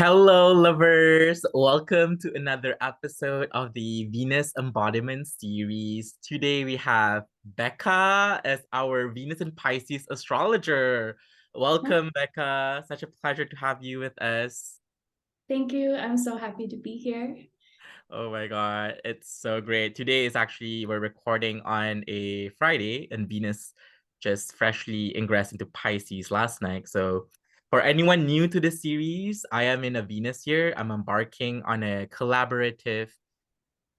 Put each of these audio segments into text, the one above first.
Hello, lovers! Welcome to another episode of the Venus Embodiment series. Today we have Becca as our Venus and Pisces astrologer. Welcome, Becca. Such a pleasure to have you with us. Thank you. I'm so happy to be here. Oh my God, it's so great. Today is actually, we're recording on a Friday, and Venus just freshly ingressed into Pisces last night. So, for anyone new to the series, I am in a Venus year. I'm embarking on a collaborative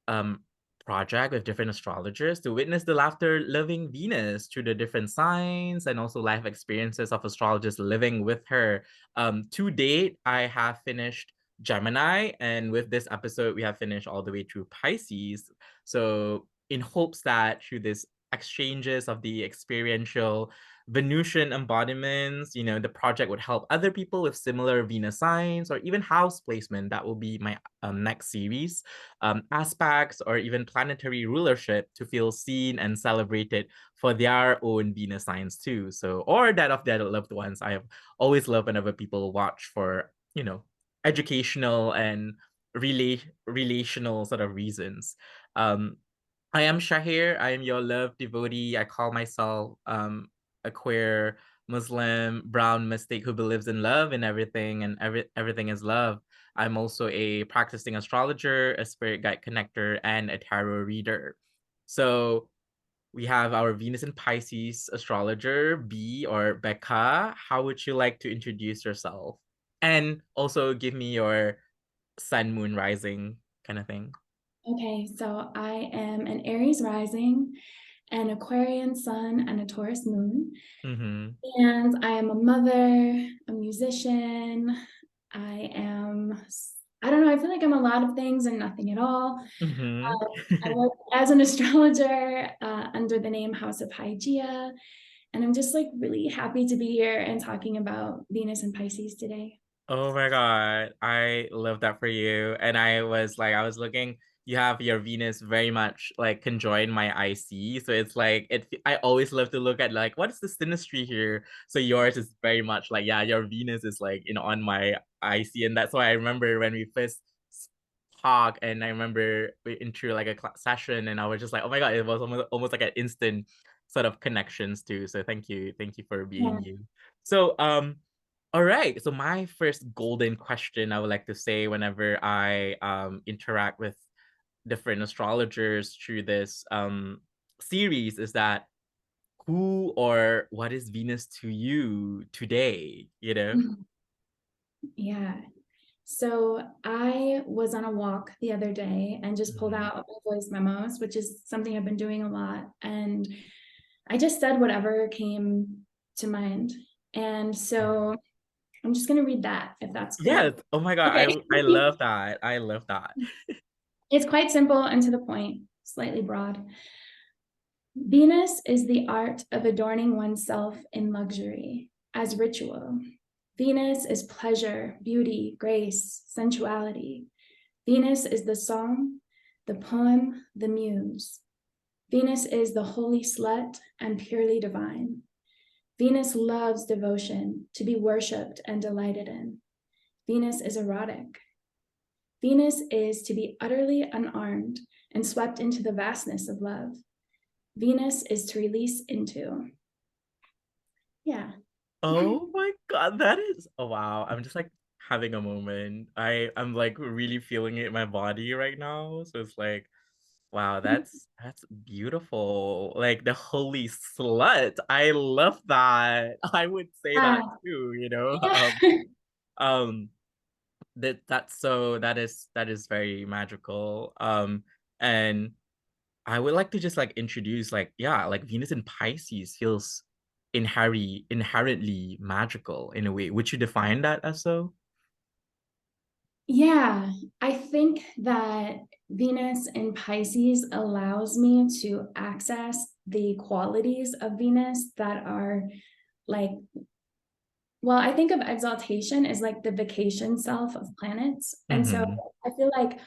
um project with different astrologers to witness the laughter loving Venus through the different signs and also life experiences of astrologers living with her. To date, I have finished Gemini, and with this episode, we have finished all the way through Pisces. So, in hopes that through this exchanges of the experiential Venusian embodiments, the project would help other people with similar Venus signs or even house placement. That will be my next series, aspects, or even planetary rulership to feel seen and celebrated for their own Venus signs too. So, or that of their loved ones. I have always loved whenever people watch for, educational and relational sort of reasons. Um, I am Shahir. I am your love devotee. I call myself a queer Muslim brown mystic who believes in love and everything, and everything is love. I'm also a practicing astrologer, a spirit guide connector, and a tarot reader. So we have our Venus and Pisces astrologer, B or Becca. How would you like to introduce yourself? And also give me your sun, moon, rising kind of thing. Okay, so I am an Aries rising, an Aquarian sun, and a Taurus moon. Mm-hmm. And I am a mother, a musician. I am, I don't know, I feel like I'm a lot of things and nothing at all. Mm-hmm. I work as an astrologer under the name House of Hygiea. And I'm just like really happy to be here and talking about Venus and Pisces today. Oh my God. I love that for you. And I was looking, you have your Venus very much like conjoined my IC. So it's like I always love to look at like what is the synastry here? So yours is very much like, yeah, your Venus is like, on my IC. And that's why I remember when we first talked, and I remember we into like a session, and I was just like, oh my God, it was almost like an instant sort of connections too. So thank you. Thank you for being Yeah. you. So all right. So my first golden question I would like to say whenever I interact with different astrologers through this series is that who or what is Venus to you today, you know? Yeah. So I was on a walk the other day and just pulled Mhm. out my voice memos, which is something I've been doing a lot. And I just said whatever came to mind. And so I'm just going to read that if that's Yes. cool. Oh my God. Okay. I love that. I love that. It's quite simple and to the point, slightly broad. Venus is the art of adorning oneself in luxury as ritual. Venus is pleasure, beauty, grace, sensuality. Venus is the song, the poem, the muse. Venus is the holy slut and purely divine. Venus loves devotion, to be worshipped and delighted in. Venus is erotic. Venus is to be utterly unarmed and swept into the vastness of love. Venus is to release into. Yeah. Oh my God, that is, oh wow. I'm just like having a moment. I'm like really feeling it in my body right now. So it's like, wow, that's beautiful. Like the holy slut. I love that. I would say that Ah, too, yeah. Um that is very magical. And I would like to just like introduce like, yeah, like Venus in Pisces feels inherently magical in a way. Would you define that as so? Yeah, I think that Venus in Pisces allows me to access the qualities of Venus that are like, well, I think of exaltation as like the vacation self of planets. And so Mm-hmm. I feel like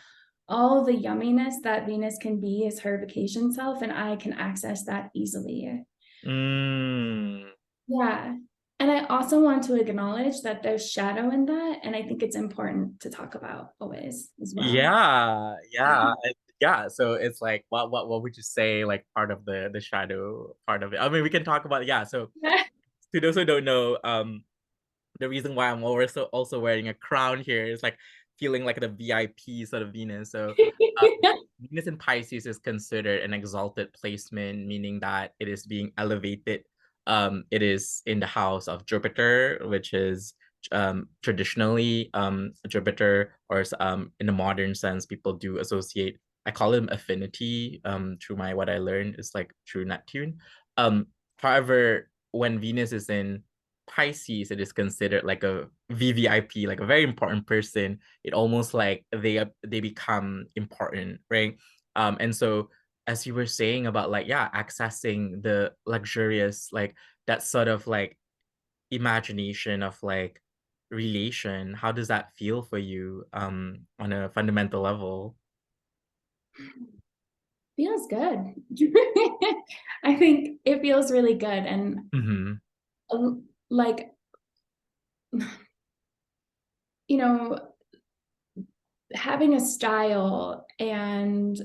all the yumminess that Venus can be is her vacation self, and I can access that easily. Mm. Yeah. And I also want to acknowledge that there's shadow in that. And I think it's important to talk about always as well. Yeah, Yeah. yeah. So it's like, what would you say, like part of the shadow part of it? I mean, we can talk about, yeah. So to those who don't know, the reason why I'm also wearing a crown here is like feeling like the VIP sort of Venus. So um, Venus in Pisces is considered an exalted placement, meaning that it is being elevated. It is in the house of Jupiter, which is traditionally Jupiter, or in the modern sense, people do associate. I call them affinity. Through my what I learned is like through Neptune. However, when Venus is in Pisces, it is considered like a VVIP, like a very important person. It almost like they become important, right? And so as you were saying about like, yeah, accessing the luxurious, like that sort of like imagination of like relation, how does that feel for you on a fundamental level? Feels good. I think it feels really good. And Mm-hmm. like, you know, having a style and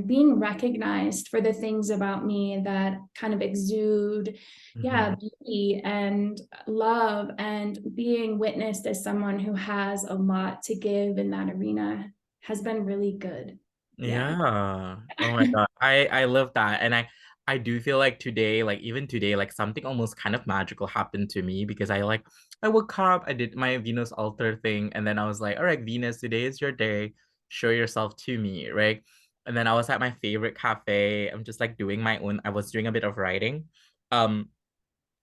being recognized for the things about me that kind of exude, Mm-hmm. yeah, beauty and love, and being witnessed as someone who has a lot to give in that arena has been really good. Yeah. Yeah. Oh my God. I love that. And I do feel like today, like even today, like something almost kind of magical happened to me because I woke up, I did my Venus altar thing, and then I was like, all right, Venus, today is your day. Show yourself to me, right? And then I was at my favorite cafe. I'm just like doing my own, I was doing a bit of writing. Um,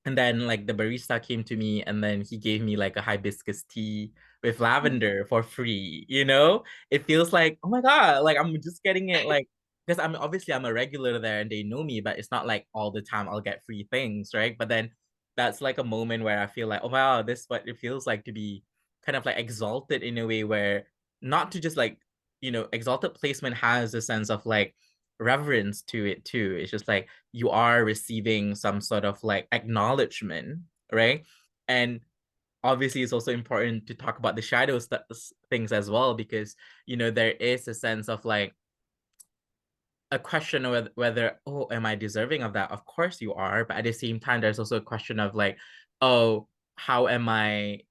and then like the barista came to me and then he gave me like a hibiscus tea with lavender for free, you know? It feels like, oh my God, like I'm just getting it like because I'm a regular there and they know me, but it's not like all the time I'll get free things, right? But then that's like a moment where I feel like, oh wow, this is what it feels like to be kind of like exalted in a way where not to just like, exalted placement has a sense of like reverence to it too. It's just like you are receiving some sort of like acknowledgement, right? And obviously it's also important to talk about the things as well because there is a sense of like a question of whether, oh, am I deserving of that? Of course you are, but at the same time there's also a question of like, oh, how am I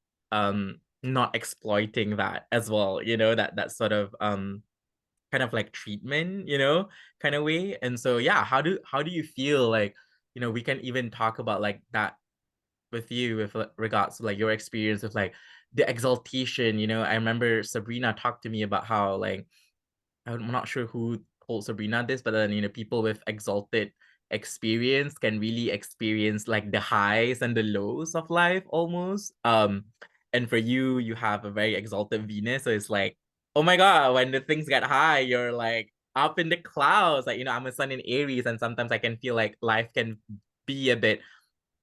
not exploiting that as well, that sort of kind of like treatment, kind of way. And so yeah, how do you feel like, we can even talk about like that with you with regards to like your experience with like the exaltation. I remember Sabrina talked to me about how like I'm not sure who told Sabrina this, but then people with exalted experience can really experience like the highs and the lows of life almost. And for you, you have a very exalted Venus, so it's like, oh my God, when the things get high, you're like up in the clouds. Like, I'm a sun in Aries, and sometimes I can feel like life can be a bit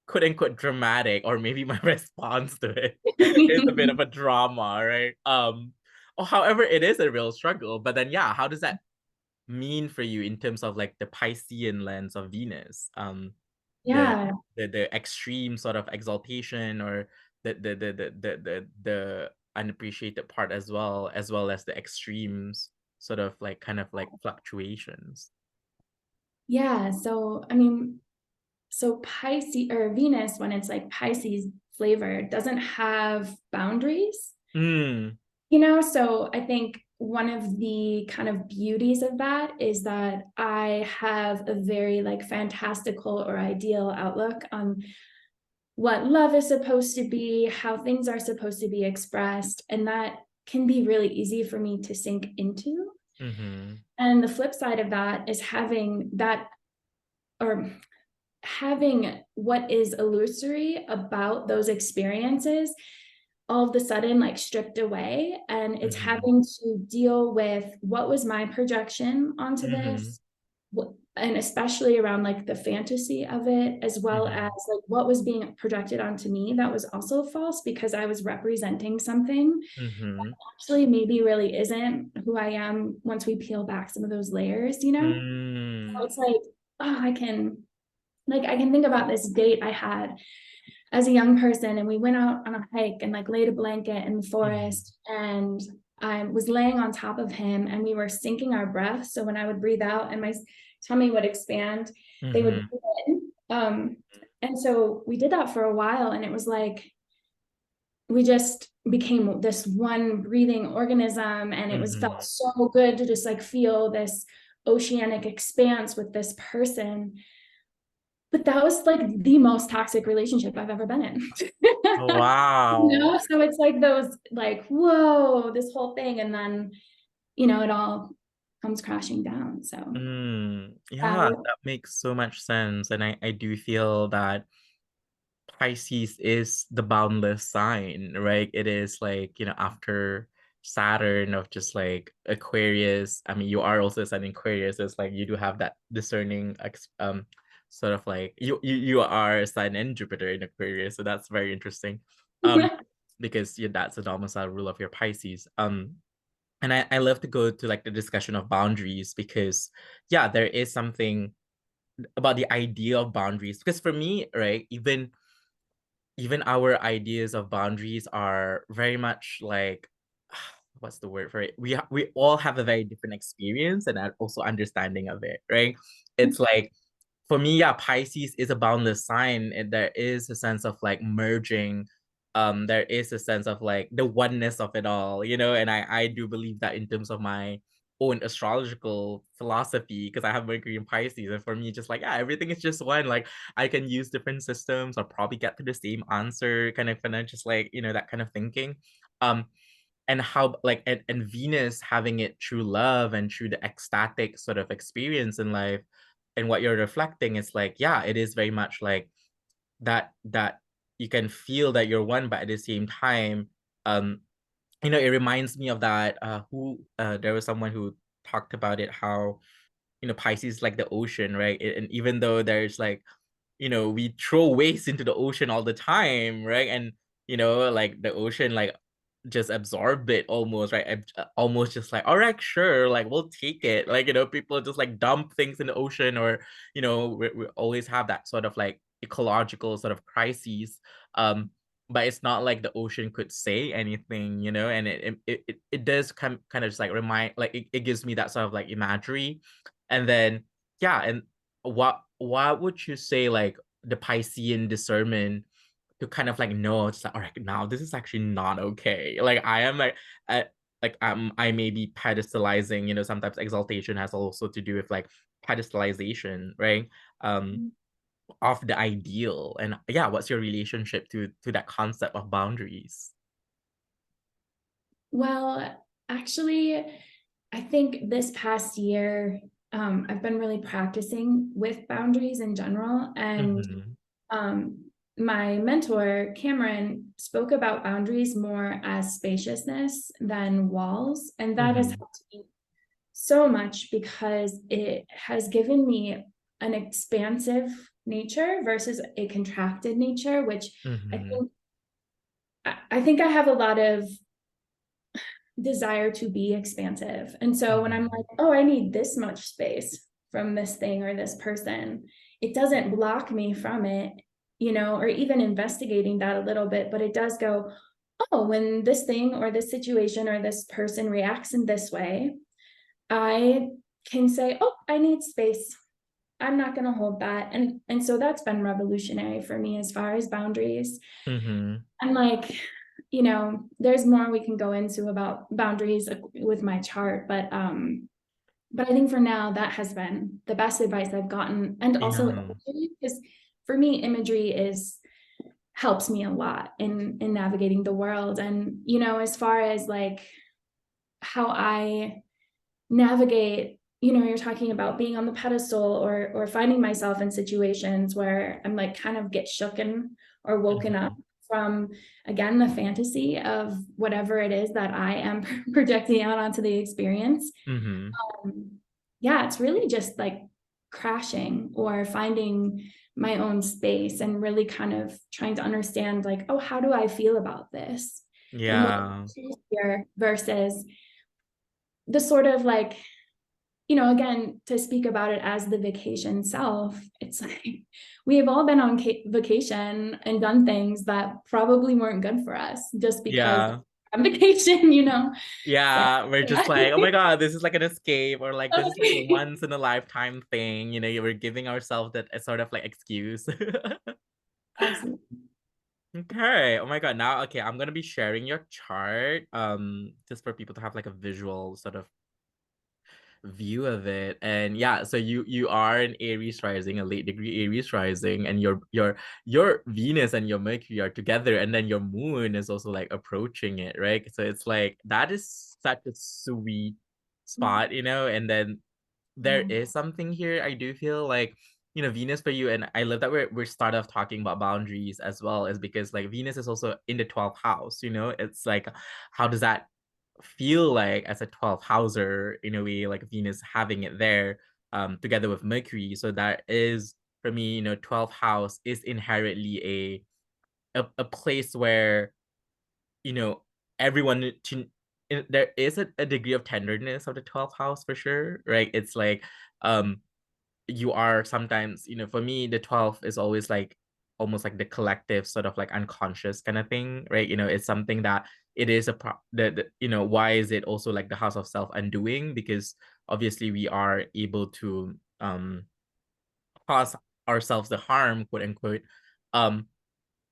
quote unquote dramatic, or maybe my response to it is a bit of a drama, right? Or however, it is a real struggle. But then, yeah, how does that mean for you in terms of like the Piscean lens of Venus? The Yeah. the extreme sort of exaltation, or the unappreciated part as well as the extremes sort of like kind of like fluctuations. Yeah. So, I mean, so Pisces or Venus, when it's like Pisces flavor, doesn't have boundaries, Mm, so I think one of the kind of beauties of that is that I have a very like fantastical or ideal outlook on what love is supposed to be, how things are supposed to be expressed, and that can be really easy for me to sink into. mm-hmm, And the flip side of that is having that, or having what is illusory about those experiences all of the sudden like stripped away, and it's mm-hmm, having to deal with what was my projection onto mm-hmm, this, and especially around like the fantasy of it, as well as mm-hmm, like what was being projected onto me that was also false because I was representing something mm-hmm, actually maybe really isn't who I am once we peel back some of those layers. mm, So it's like, oh, I can think about this date I had as a young person, and we went out on a hike and like laid a blanket in the Mhm. forest, and I was laying on top of him, and we were syncing our breath. So when I would breathe out and my tummy would expand, they would Mhm. breathe in. And so we did that for a while, and it was like we just became this one breathing organism, and it was felt Mhm. so good to just like feel this oceanic expanse with this person. But that was like the most toxic relationship I've ever been in. Wow. So it's like those like, whoa, this whole thing, and then it all comes crashing down. So Yeah, uh, that makes so much sense. And I do feel that Pisces is the boundless sign, right? It is like, after Saturn of just like Aquarius. I mean, you are also a sign in Aquarius. So it's like you do have that discerning sort of like you are a sign in Jupiter in Aquarius. So that's very interesting. Um, because that's the domicile rule of your Pisces. And I love to go to like the discussion of boundaries because yeah, there is something about the idea of boundaries. Because for me, right, even our ideas of boundaries are very much like what's the word for it, we all have a very different experience and also understanding of it, right? It's like for me, yeah, Pisces is a boundless sign, and there is a sense of like merging. There is a sense of like the oneness of it all, and I do believe that in terms of my own astrological philosophy, because I have Mercury in Pisces, and for me, just like, yeah, everything is just one. Like I can use different systems or probably get to the same answer, kind of just like, that kind of thinking. Um, and how like and Venus having it through love and through the ecstatic sort of experience in life, and what you're reflecting is like, yeah, it is very much like that you can feel that you're one, but at the same time, um it reminds me of that who there was someone who talked about it, how Pisces is like the ocean, right? And even though there's like, we throw waste into the ocean all the time, right? And like the ocean like just absorb it almost, right? Almost just like, all right, sure, like we'll take it. Like, people just like dump things in the ocean, or we always have that sort of like ecological sort of crises. But it's not like the ocean could say anything, and it does kind of just like remind, like it gives me that sort of like imagery. And then yeah, and what would you say like the Piscean discernment to kind of like know it's like, all right, now this is actually not okay. Like I am I may be pedestalizing, sometimes exaltation has also to do with like pedestalization, right? Um of the ideal. And yeah, what's your relationship to that concept of boundaries? well, actually, I think this past year, I've been really practicing with boundaries in general. And Mm-hmm. um, my mentor, Cameron, spoke about boundaries more as spaciousness than walls. And that has Mm-hmm. helped me so much because it has given me an expansive nature versus a contracted nature, which I Mm-hmm. think I think I have a lot of desire to be expansive. And so when I'm Mm-hmm. like, oh, I need this much space from this thing or this person, it doesn't block me from it, or even investigating that a little bit, but it does go, oh, when this thing or this situation or this person reacts in this way, I can say, oh, I need space. I'm not going to hold that. And so that's been revolutionary for me as far as boundaries. Mm-hmm. And like, there's more we can go into about boundaries with my chart, but I think for now that has been the best advice I've gotten. And also Yeah. imagery, because for me, imagery helps me a lot in navigating the world. And, as far as like how I navigate, you're talking about being on the pedestal or finding myself in situations where I'm like kind of get shooken or woken up Mm-hmm. from, again, the fantasy of whatever it is that I am projecting out onto the experience. Mm-hmm. um, yeah, it's really just like crashing or finding my own space and really kind of trying to understand like, oh, how do I feel about this, and what Yeah. here versus the sort of like again, to speak about it as the vacation self, it's like we have all been on vacation and done things that probably weren't good for us just because Yeah. on vacation, So, Yeah, we're yeah. just like, oh my God, this is like an escape, or like this is like a Okay. once in a lifetime thing. You were giving ourselves that sort of like excuse. Absolutely. Okay. Oh my God. Now, okay, I'm gonna be sharing your chart. Just for people to have like a visual sort of view of it. And yeah, so you are an Aries rising, a late degree Aries rising, and your Venus and your Mercury are together, and then your moon is also like approaching it, right? So it's like that is such a sweet spot, and then there Yeah. is something here. I do feel like Venus for you, and I love that we're start off talking about boundaries as well, is because like Venus is also in the 12th house. It's like, how does that feel like as a 12th houser, in a way, like Venus having it there together with Mercury? So that is, for me, 12th house is inherently a place where you know everyone there is a degree of tenderness of the 12th house for sure, right? It's like um you are sometimes, for me, the 12th is always like almost like the collective sort of like unconscious kind of thing, right? It's something that it is why is it also like the house of self undoing? Because obviously we are able to cause ourselves the harm, quote unquote. um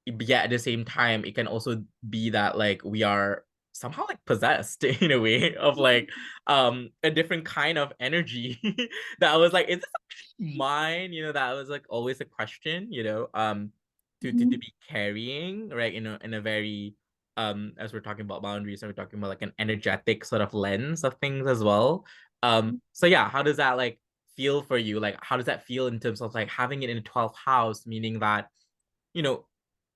but yeah, at the same time, it can also be that like we are somehow like possessed in a way of like a different kind of energy that I was like, is this actually mine? That was like always a question, to Mhm. be carrying, right? In a very as we're talking about boundaries, and we're talking about like an energetic sort of lens of things as well. So yeah, how does that like feel for you? Like, how does that feel in terms of like having it in the 12th house, meaning that you know,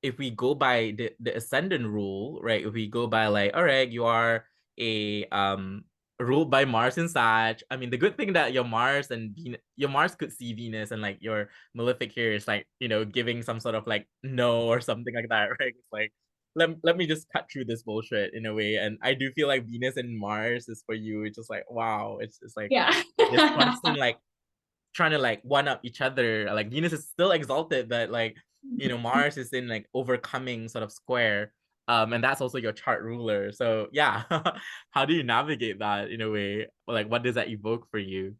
if we go by the ascendant rule, right? If we go by like, all right, you are a ruled by Mars and Sag. I mean, the good thing that your Mars and your Mars could see Venus, and like your malefic here is like, giving some sort of like no or something like that, right? It's like let me just cut through this bullshit in a way. And I do feel like Venus and Mars is for you. It's just like, wow, it's like Yeah. this constant like trying to like one up each other. Like Venus is still exalted, but like Mars is in like overcoming sort of square. And that's also your chart ruler. So yeah, how do you navigate that in a way? Like, what does that evoke for you?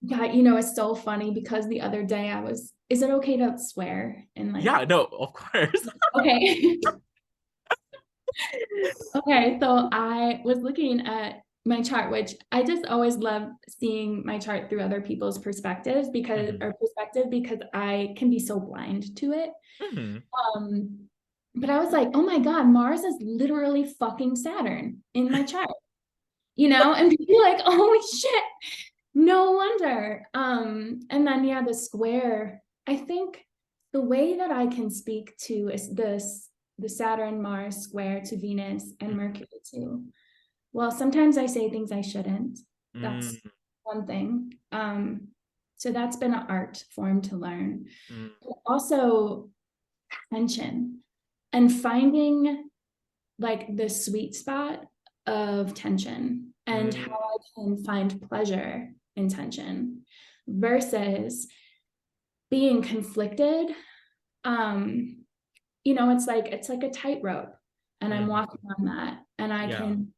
Yeah, it's so funny because the other day is it okay to swear in like, Yeah, no, of course. okay. Okay, so I was looking at my chart, which I just always love seeing my chart through other people's perspectives Hmm. because I can be so blind to it. Hmm. Um, but I was like, oh my God, Mars is literally fucking Saturn in my chart, and people like, holy shit, no wonder. And then yeah, the square, I think the way that I can speak to is the Saturn Mars square to Venus and Mercury too. Well, sometimes I say things I shouldn't. That's Mm, one thing. So that's been an art form to learn. mm, But also tension and finding like the sweet spot of tension and how mm, I can find pleasure in tension versus being conflicted. Um, it's like a tightrope, and I'm mm. walking on that, and I Yeah, can,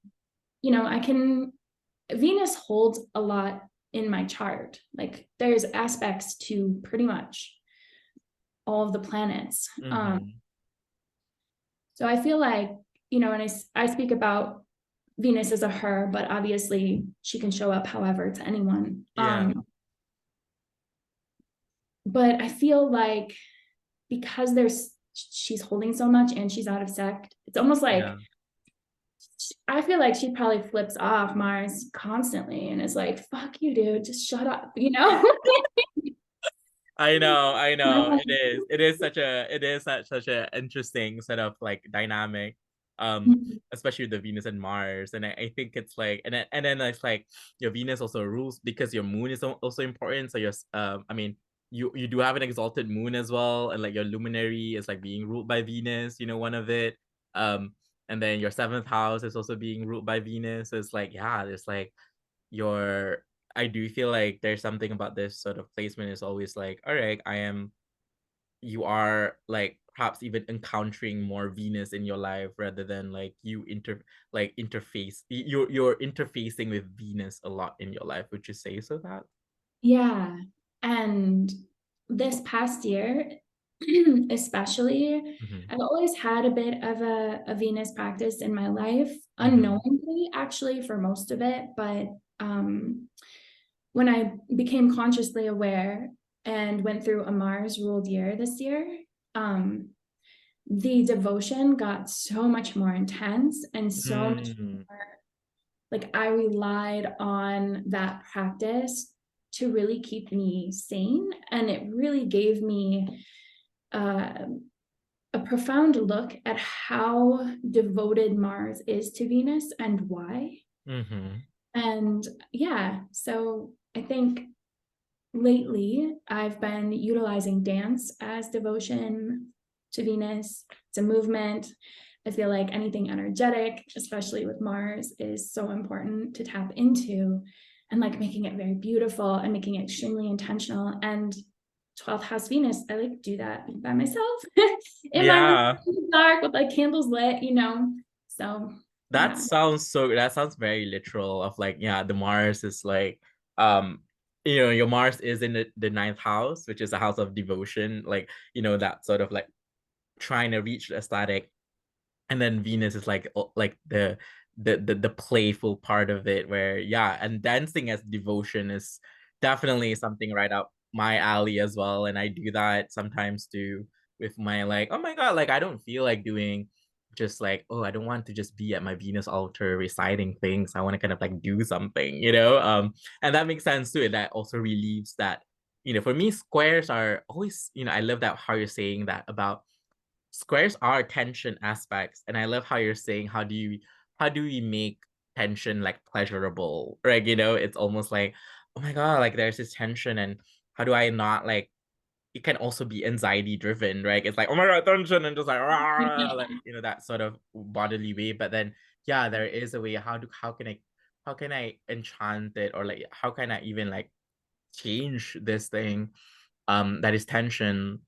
I can. Venus holds a lot in my chart. Like there's aspects to pretty much all of the planets. mm-hmm. So I feel like, and I speak about Venus as a her, but obviously she can show up however to anyone. Yeah, But I feel like because she's holding so much and she's out of sect, it's almost yeah. like I feel like she probably flips off Mars constantly and is like, fuck you, dude, just shut up, I know. It is. It is such a interesting sort of like dynamic. Especially with the Venus and Mars. And I think it's like and then it's like your Venus also rules because your moon is also important. So your I mean you do have an exalted moon as well, and like your luminary is like being ruled by Venus, one of it. And then your seventh house is also being ruled by Venus. So it's like, yeah, there's like your I do feel like there's something about this sort of placement is always like, all right, you are like perhaps even encountering more Venus in your life rather than like you're interfacing with Venus a lot in your life. Would you say so that? Yeah. And this past year, especially, Mhm. I've always had a bit of a Venus practice in my life, Mhm. unknowingly, actually, for most of it. But when I became consciously aware and went through a Mars ruled year this year, um, the devotion got so much more intense and so much Mm. more like I relied on that practice to really keep me sane. And it really gave me uh, a profound look at how devoted Mars is to Venus and why. Mhm. And yeah, so I think lately I've been utilizing dance as devotion to Venus. It's a movement. I feel like anything energetic, especially with Mars, is so important to tap into, and like making it very beautiful and making it extremely intentional. And 12th house Venus, I like do that by myself in my room Yeah. in the dark with like candles lit, you know. So That yeah. sounds so that sounds very literal of like, yeah, the Mars is like your Mars is in the ninth house, which is a house of devotion, like, that sort of like trying to reach the ecstatic. And then Venus is like like the playful part of it where, yeah, and dancing as devotion is definitely something right up my alley as well. And I do that sometimes too with my like, oh my God, like I don't feel like doing just like, oh, I don't want to just be at my Venus altar reciting things. I want to kind of like do something, and that makes sense too. That also relieves that, for me, squares are always, I love that how you're saying that about squares are tension aspects, and I love how you're saying how do we make tension like pleasurable, right? It's almost like, oh my God, like there's this tension, and how do I not like it can also be anxiety driven, right? It's like, oh my God, tension, and just like, "Rah," like that sort of bodily way. But then, yeah, there is a way. How can I enchant it, or like how can I even like change this thing that is tension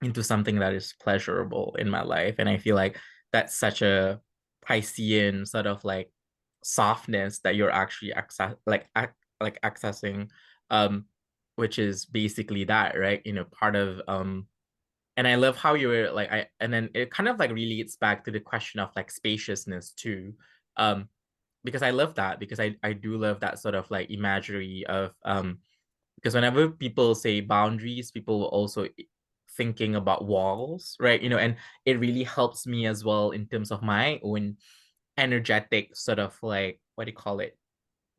into something that is pleasurable in my life. And I feel like that's such a Piscean sort of like softness that you're actually accessing, um, which is basically that, right? Part of and I love how you were like and then it kind of like relates back to the question of like spaciousness too. Um, because I love that, because I do love that sort of like imagery of because whenever people say boundaries, people will also thinking about walls, right? And it really helps me as well in terms of my own energetic sort of like, what do you call it,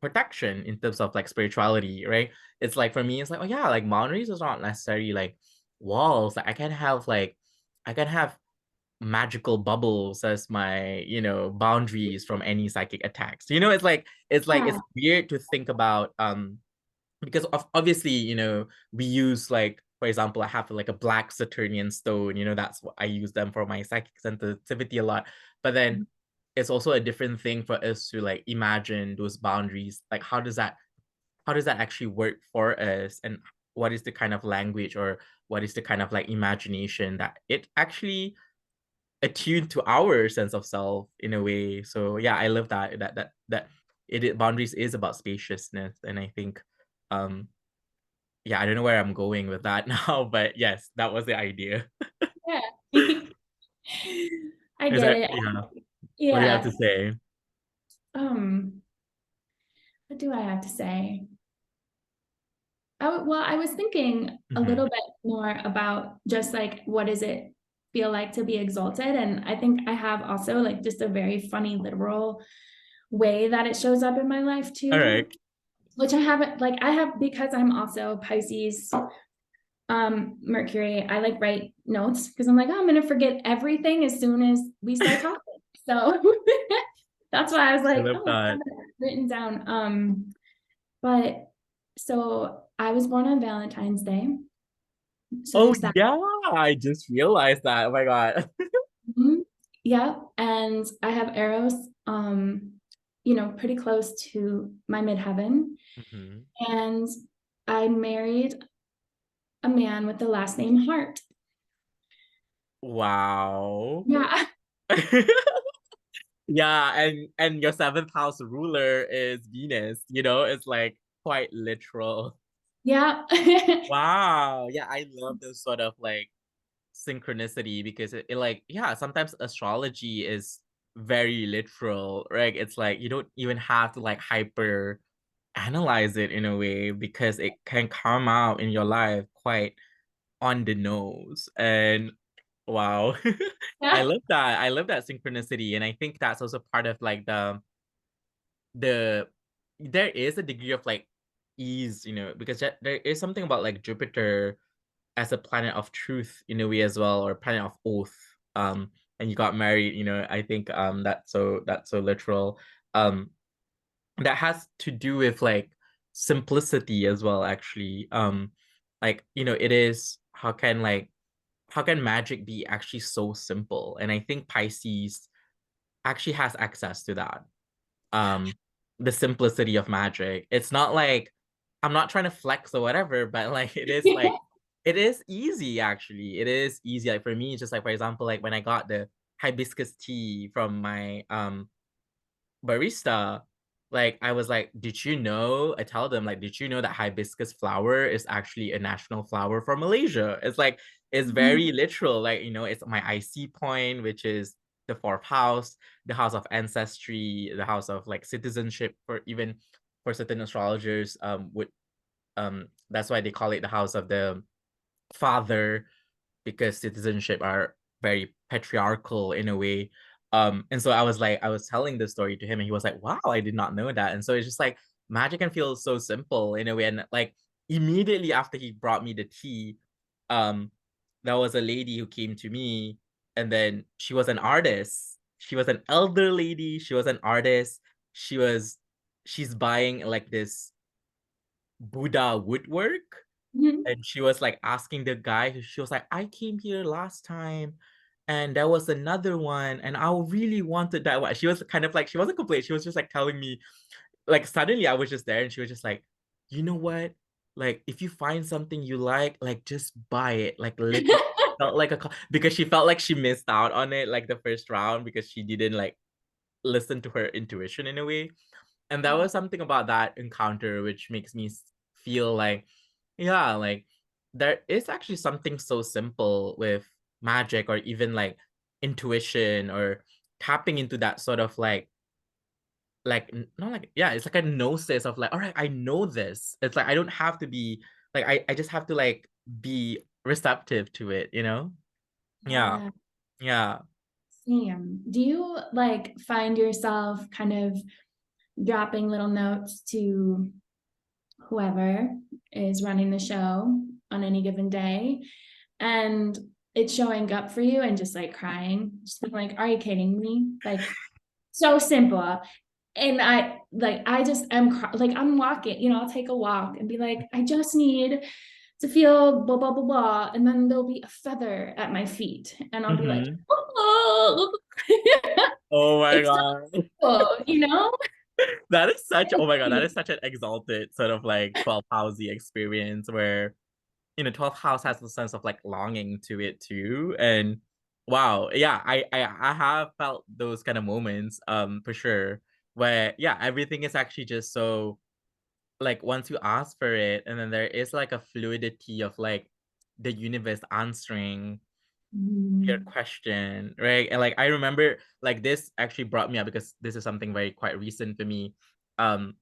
protection in terms of like spirituality, right? It's like for me, it's like, oh yeah, like boundaries is not necessarily like walls. Like I can have magical bubbles as my boundaries from any psychic attacks. It's like Yeah. it's weird to think about because obviously, we use like, for example, I have like a black Saturnian stone, that's what I use them for my psychic sensitivity a lot. But then it's also a different thing for us to like imagine those boundaries. Like how does that actually work for us? And what is the kind of language, or what is the kind of like imagination that it actually attuned to our sense of self in a way. So yeah, I love that boundaries is about spaciousness. And I think um yeah, I don't know where I'm going with that now, but yes, that was the idea. Yeah. I Is get that it. yeah? What do you have to Yeah. say? Um, what do I have to say? Well, I was thinking a Hmm. little bit more about just like what does it feel like to be exalted? And I think I have also like just a very funny literal way that it shows up in my life All too, right. which I have because I'm also Pisces Mercury. I like write notes because I'm like, oh, I'm gonna forget everything as soon as we start talking. So that's why I was I like, love oh, I have that. it written down. But so I was born on Valentine's Day. So Oh there's that. yeah, I just realized that. Oh my God. Mhm. Yeah. And I have Eros. pretty close to my midheaven. Mm-hmm. And I married a man with the last name Hart. Wow. Yeah. Yeah, and your seventh house ruler is Venus, you know, it's like quite literal. Yeah. Wow. Yeah, I love this sort of like synchronicity because it like, yeah, sometimes astrology is very literal, right? It's like you don't even have to like hyper analyze it in a way because it can come out in your life quite on the nose. And wow. I Yeah. love that. I love that synchronicity. And I think that's also part of like the there is a degree of like ease, you know, because there is something about like Jupiter as a planet of truth in a way as well, or planet of oath. And you got married, you know, I think that's so literal. Um that has to do with like simplicity as well, actually. Like, you know, it is how can magic be actually so simple? And I think Pisces actually has access to that. Um, the simplicity of magic. It's not like I'm not trying to flex or whatever, but like it is easy actually. It is easy. Like for me, it's just like for example, like when I got the hibiscus tea from my barista, like I was like, did you know? I tell them like, did you know that hibiscus flower is actually a national flower for Malaysia? It's like it's very literal. Like, you know, it's my IC point, which is the fourth house, the house of ancestry, the house of like citizenship for even for certain astrologers, would that's why they call it the house of the father because citizenship are very patriarchal in a way. And so I was like, I was telling this story to him, and he was like, "Wow, I did not know that." And so it's just like magic can feel so simple in a way. And like immediately after he brought me the tea, um, there was a lady who came to me, and then she was an artist. She was an elder lady. She was an artist. She was she's buying like this Buddha woodwork, and she was like asking the guy, she was like, I came here last time and there was another one and I really wanted that one. She was kind of like, she wasn't complaining. She was just like telling me, like suddenly I was just there and she was just like, you know what? Like if you find something you like just buy it. Like literally felt like because she felt like she missed out on it like the first round because she didn't like listen to her intuition in a way. And that was something about that encounter which makes me feel like, yeah, like there is actually something so simple with magic or even like intuition or tapping into that sort of not like, yeah, it's like a gnosis of like, all right, I know this. It's like I don't have to be like I just have to like be receptive to it, you know? Yeah. Yeah. Yeah. Same. Do you like find yourself kind of dropping little notes to whoever is running the show on any given day and it's showing up for you and just like crying, just being like, are you kidding me? Like, so simple. And I just am like, I'm walking, I'll take a walk and be like, I just need to feel blah, blah, blah, blah. And then there'll be a feather at my feet. And I'll be like, Mm-hmm. oh, Oh my it's so God. cool. That is such, oh my God, that is such an exalted sort of like 12th housey experience where, you know, 12th house has a sense of like longing to it too. And wow, yeah, I have felt those kind of moments, for sure, where yeah, everything is actually just so like once you ask for it, and then there is like a fluidity of like the universe answering your Mm. question, right? And like I remember like this actually brought me up because this is something very quite recent for me. Um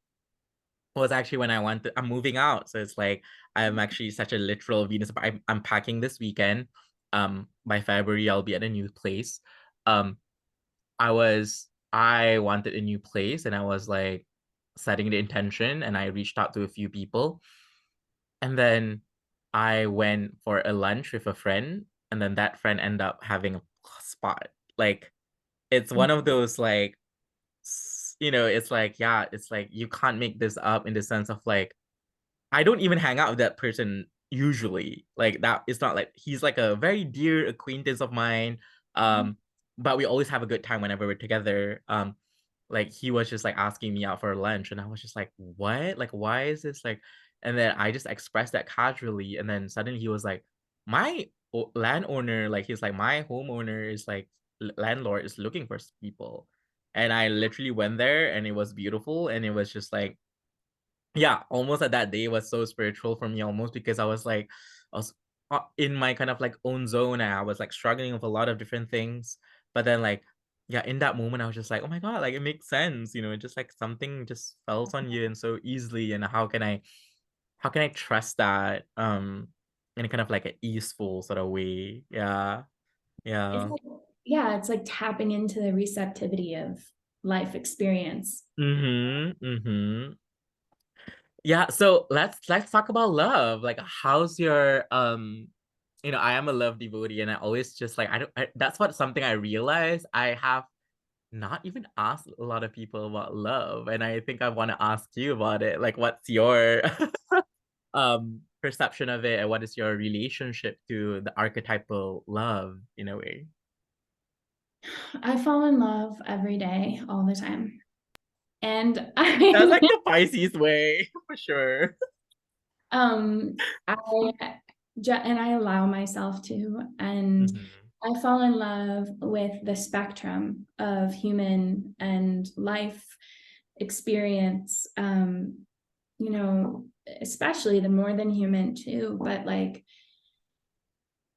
was actually when I'm moving out. So it's like I'm actually such a literal Venus. I'm packing this weekend. By February I'll be at a new place. Um I wanted a new place and I was like setting the intention and I reached out to a few people. And then I went for a lunch with a friend, and then that friend ended up having a spot. Like it's one of those like you know, it's like, yeah, it's like you can't make this up in the sense of like I don't even hang out with that person usually. Like that it's not like he's like a very dear acquaintance of mine. But we always have a good time whenever we're together. like he was just like asking me out for lunch, and I was just like, what? Like, why is this like? And then I just expressed that casually, and then suddenly he was like, my landowner, like he's like, my homeowner is like landlord is looking for people. And I literally went there and it was beautiful. And it was just like, yeah, almost at that day was so spiritual for me almost because I was like, I was in my kind of like own zone and I was like struggling with a lot of different things. But then like, yeah, in that moment I was just like, oh my God, like it makes sense, you know, just like something just falls on you and so easily. And how can I trust that in a kind of like an easeful sort of way? Yeah. It's Yeah. like, yeah, it's like tapping into the receptivity of life experience. Mm-hmm. Mm-hmm. Yeah, so let's talk about love. Like how's your you know, I am a love devotee and I always just like that's what something I realized I have not even asked a lot of people about love and I think I want to ask you about it. Like what's your perception of it and what is your relationship to the archetypal love in a way? I fall in love every day, all the time. And That's I like the Pisces way for sure. um I and I allow myself to, and Hmm. I fall in love with the spectrum of human and life experience, you know, especially the more than human too, but like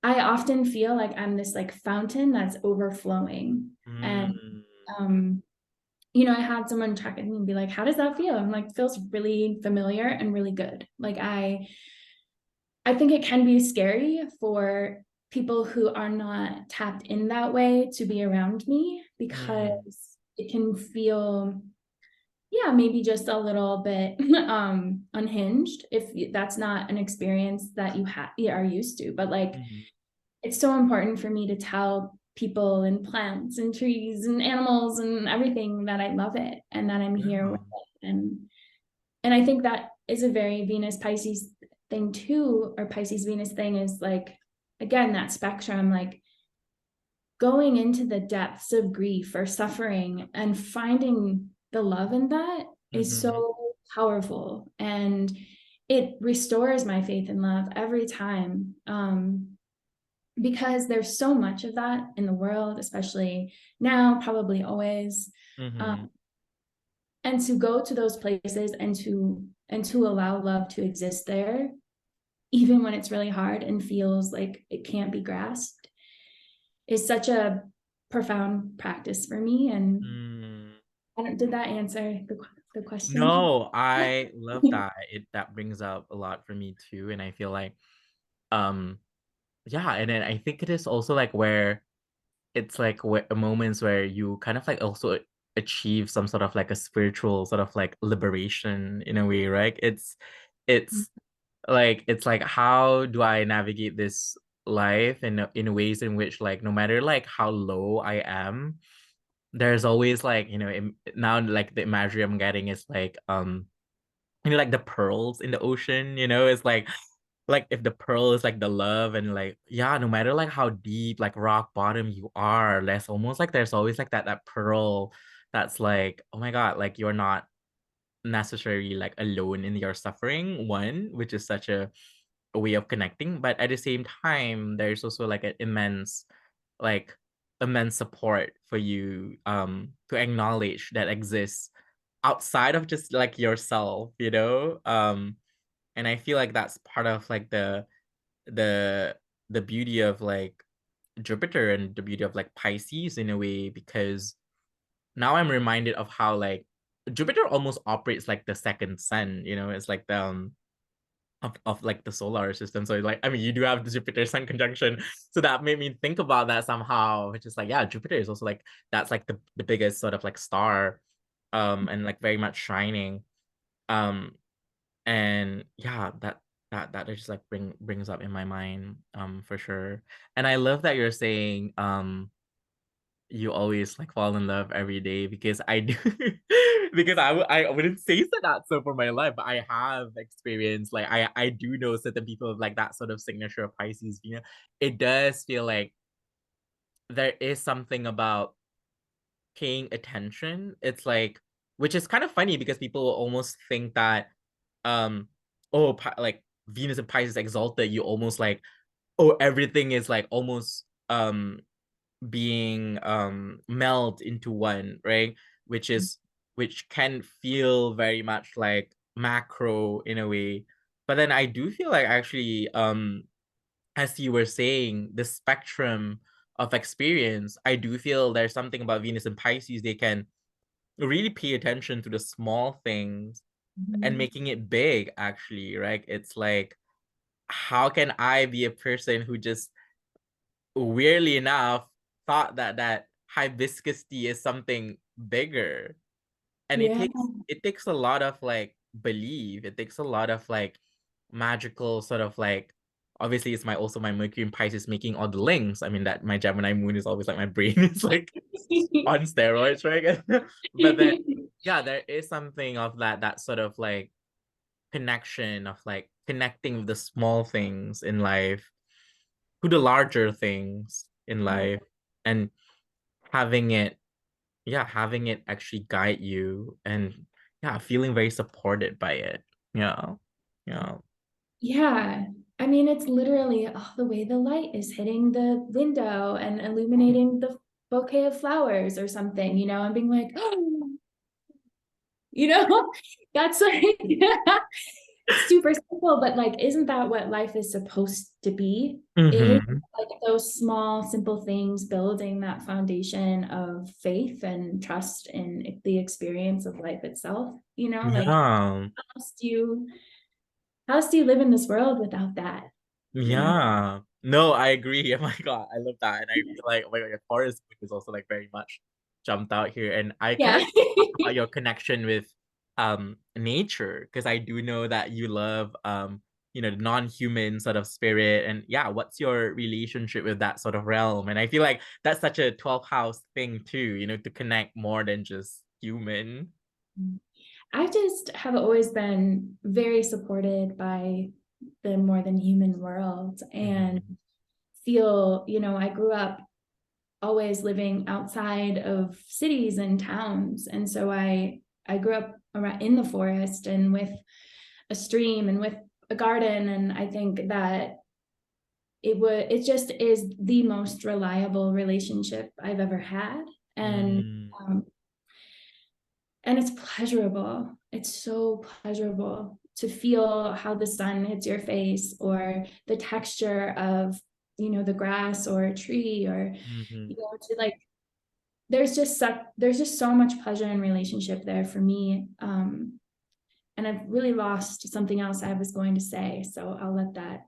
I often feel like I'm this like fountain that's overflowing. And Mm. um you know, I had someone check in and be like, how does that feel? I'm like, feels really familiar and really good. Like I think it can be scary for people who are not tapped in that way to be around me Mm. because it can feel, yeah, maybe just a little bit unhinged if that's not an experience that you are used to. But like Mhm. it's so important for me to tell people and plants and trees and animals and everything that I love it and that I'm here with Yeah. it. And I think that is a very Venus Pisces thing too, or Pisces Venus thing is like, again, that spectrum, like going into the depths of grief or suffering and finding the love in that is Mhm. so powerful. And it restores my faith in love every time. Because there's so much of that in the world, especially now, probably always. Mhm. Um, and to go to those places and to allow love to exist there even when it's really hard and feels like it can't be grasped is such a profound practice for me. And Mm. I don't, did that answer the question? No, I love that. It that brings up a lot for me too, and I feel like, um, yeah, and then I think it is also like where it's like moments where you kind of like also achieve some sort of like a spiritual sort of like liberation in a way, right? It's it's like how do I navigate this life in ways in which like no matter like how low I am, there's always like, you know, now like the imagery I'm getting is like you know, like the pearls in the ocean, you know, it's like if the pearl is like the love and like yeah, no matter like how deep like rock bottom you are, there's almost like there's always like that pearl that's like, oh my God, like you're not necessarily like alone in your suffering, one, which is such a way of connecting, but at the same time there's also like an like immense support for you to acknowledge that exists outside of just like yourself, you know. And I feel like that's part of like the the beauty of like Jupiter and the beauty of like Pisces in a way, because now I'm reminded of how like Jupiter almost operates like the second sun, you know. It's like the of like the solar system. So like I mean you do have the Jupiter Sun conjunction. So that made me think about that somehow, which is like, yeah, Jupiter is also like that's like the biggest sort of like star and like very much shining. Um and yeah, that just like brings up in my mind for sure. And I love that you're saying you always like fall in love every day because I do because I wouldn't say that so for my life, but I have experienced like I do know certain people of like that sort of signature of Pisces, you know. It does feel like there is something about paying attention. It's like, which is kind of funny because people will almost think that, um, oh, like Venus and Pisces exalted, you almost like, oh, everything is like almost being meld into one, right? Which is, which can feel very much like macro in a way. But then I do feel like actually, as you were saying, the spectrum of experience, I do feel there's something about Venus and Pisces. They can really pay attention to the small things and Mhm. making it big, actually, right? It's like, how can I be a person who just weirdly enough thought that hibiscus tea is something bigger? And Yeah. it takes a lot of like belief. It takes a lot of like magical sort of like, obviously it's my also my Mercury and Pisces making all the links. I mean that my Gemini moon is always like my brain is like on steroids, right? But then yeah, there is something of that sort of like connection of like connecting with the small things in life to the larger things in Yeah. life, and having it, yeah, having it actually guide you, and yeah, feeling very supported by it. Yeah. Yeah. Yeah. I mean, it's literally the way the light is hitting the window and illuminating the bouquet of flowers or something, and being like, oh, you know, that's like super simple, but like, isn't that what life is supposed to be? Is Mm-hmm. like those small, simple things building that foundation of faith and trust in the experience of life itself, like Yeah. how else do you how else do you live in this world without that? You know? Yeah. No, I agree. Oh my God, I love that. And I feel like, oh my God, your Taurus moon is also like very much jumped out here. And I kind Yeah. of about your connection with nature, because I do know that you love the non-human sort of spirit. And yeah, what's your relationship with that sort of realm? And I feel like that's such a 12th house thing too, to connect more than just human. I just have always been very supported by the more than human world and Mhm. feel, I grew up always living outside of cities and towns. And so I grew up around in the forest and with a stream and with a garden. And I think that it just is the most reliable relationship I've ever had. And Mm. um, and it's pleasurable. It's so pleasurable to feel how the sun hits your face or the texture of, the grass or a tree or, Mhm. to like, there's just so much pleasure in relationship there for me. And I've really lost something else I was going to say. So I'll let that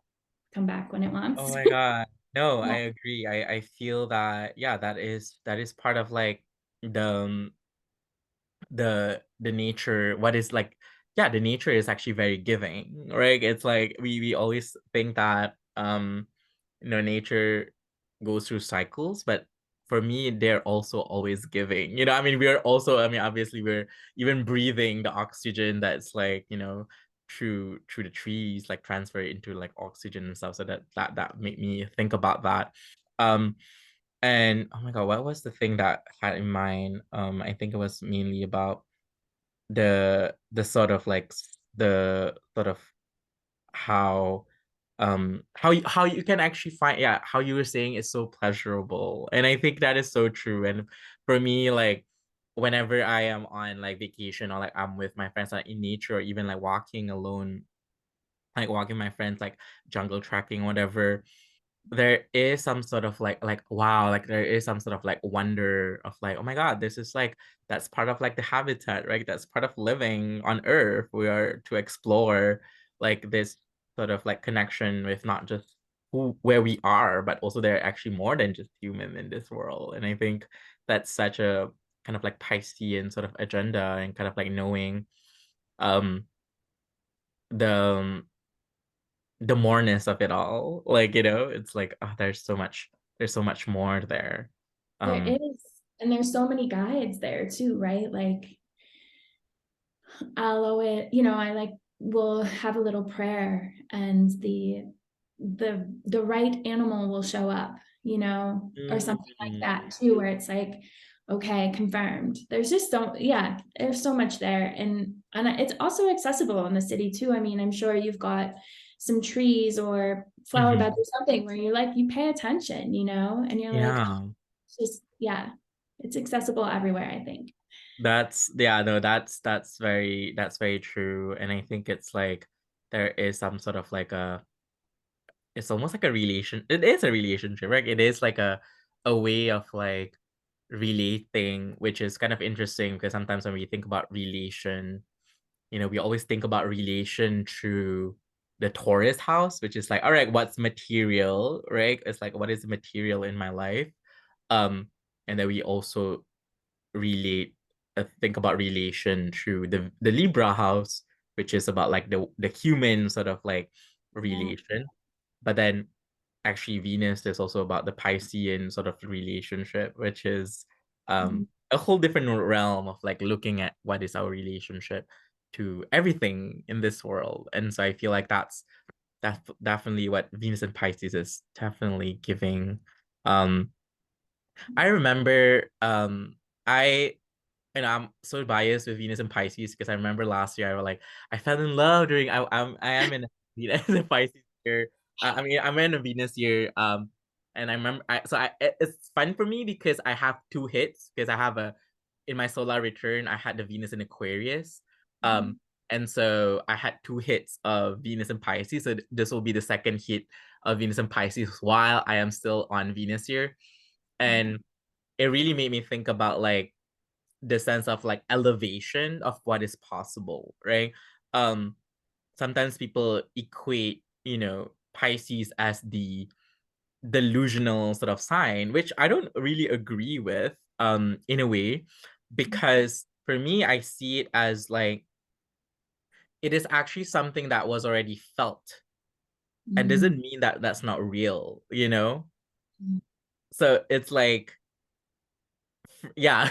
come back when it Oh wants. my God. No, I Yeah. agree. I feel that, yeah, that is part of like the the nature, what is like, yeah, the nature is actually very giving, right? It's like we always think that nature goes through cycles, but for me they're also always giving. I mean, we're also, I mean, obviously we're even breathing the oxygen that's like, through the trees, like transfer it into like oxygen and stuff. So that made me think about that. um and oh my God, what was the thing that I had in mind? I think it was mainly about the sort of like the sort of how how you can actually find, yeah, how you were saying it's so pleasurable. And I think that is so true. And for me, like whenever I am on like vacation, or like I'm with my friends like in nature, or even like walking alone, like walking with my friends, like jungle trekking, whatever, there is some sort of like wow, like there is some sort of like wonder of like, oh my God, this is like, that's part of like the habitat, right? That's part of living on earth. We are to explore like this sort of like connection with not just where we are, but also there are actually more than just human in this world. And I think that's such a kind of like Piscean sort of agenda, and kind of like knowing um the the moreness of it all. Like, it's like, oh, there's so much more there. There Um, is. And there's so many guides there too, right? Like I'll always, I like will have a little prayer and the right animal will show up, or something like mm, that too, where it's like, okay, confirmed. There's just so, yeah, there's so much there. And it's also accessible in the city too. I mean, I'm sure you've got some trees or flower beds or something where you're like, you pay attention, and you're like, Yeah. it's just, yeah, it's accessible everywhere, I think. That's yeah, no, that's very true. And I think it's like there is some sort of like a it's almost like a relation. It is a relationship, right? It is like a way of like relating, which is kind of interesting because sometimes when we think about relation, we always think about relation through the Taurus house, which is like, all right, what's material, right? It's like what is material in my life? Um, and then we also relate think about relation through the Libra house, which is about like the human sort of like Yeah. relation. But then actually Venus is also about the Piscean sort of relationship, which is Mhm. a whole different realm of like looking at what is our relationship to everything in this world. And so I feel like that's definitely what Venus and Pisces is definitely giving. Um I remember I and I'm so biased with Venus and Pisces because I remember last year I was like I fell in love during I am in Venus and Pisces year. I mean I'm in a Venus year. And I remember it's fun for me because I have two hits because I have a in my solar return I had the Venus in Aquarius. Um, Mhm. and so I had two hits of Venus and Pisces. So this will be the second hit of Venus and Pisces while I am still on Venus year. Yeah. And it really made me think about like the sense of like elevation of what is possible, right? Um, Sometimes people equate, Pisces as the delusional sort of sign, which I don't really agree with, in a way, because for me, I see it as like it is actually something that was already felt and doesn't Mhm. mean that that's not real. So it's like, yeah,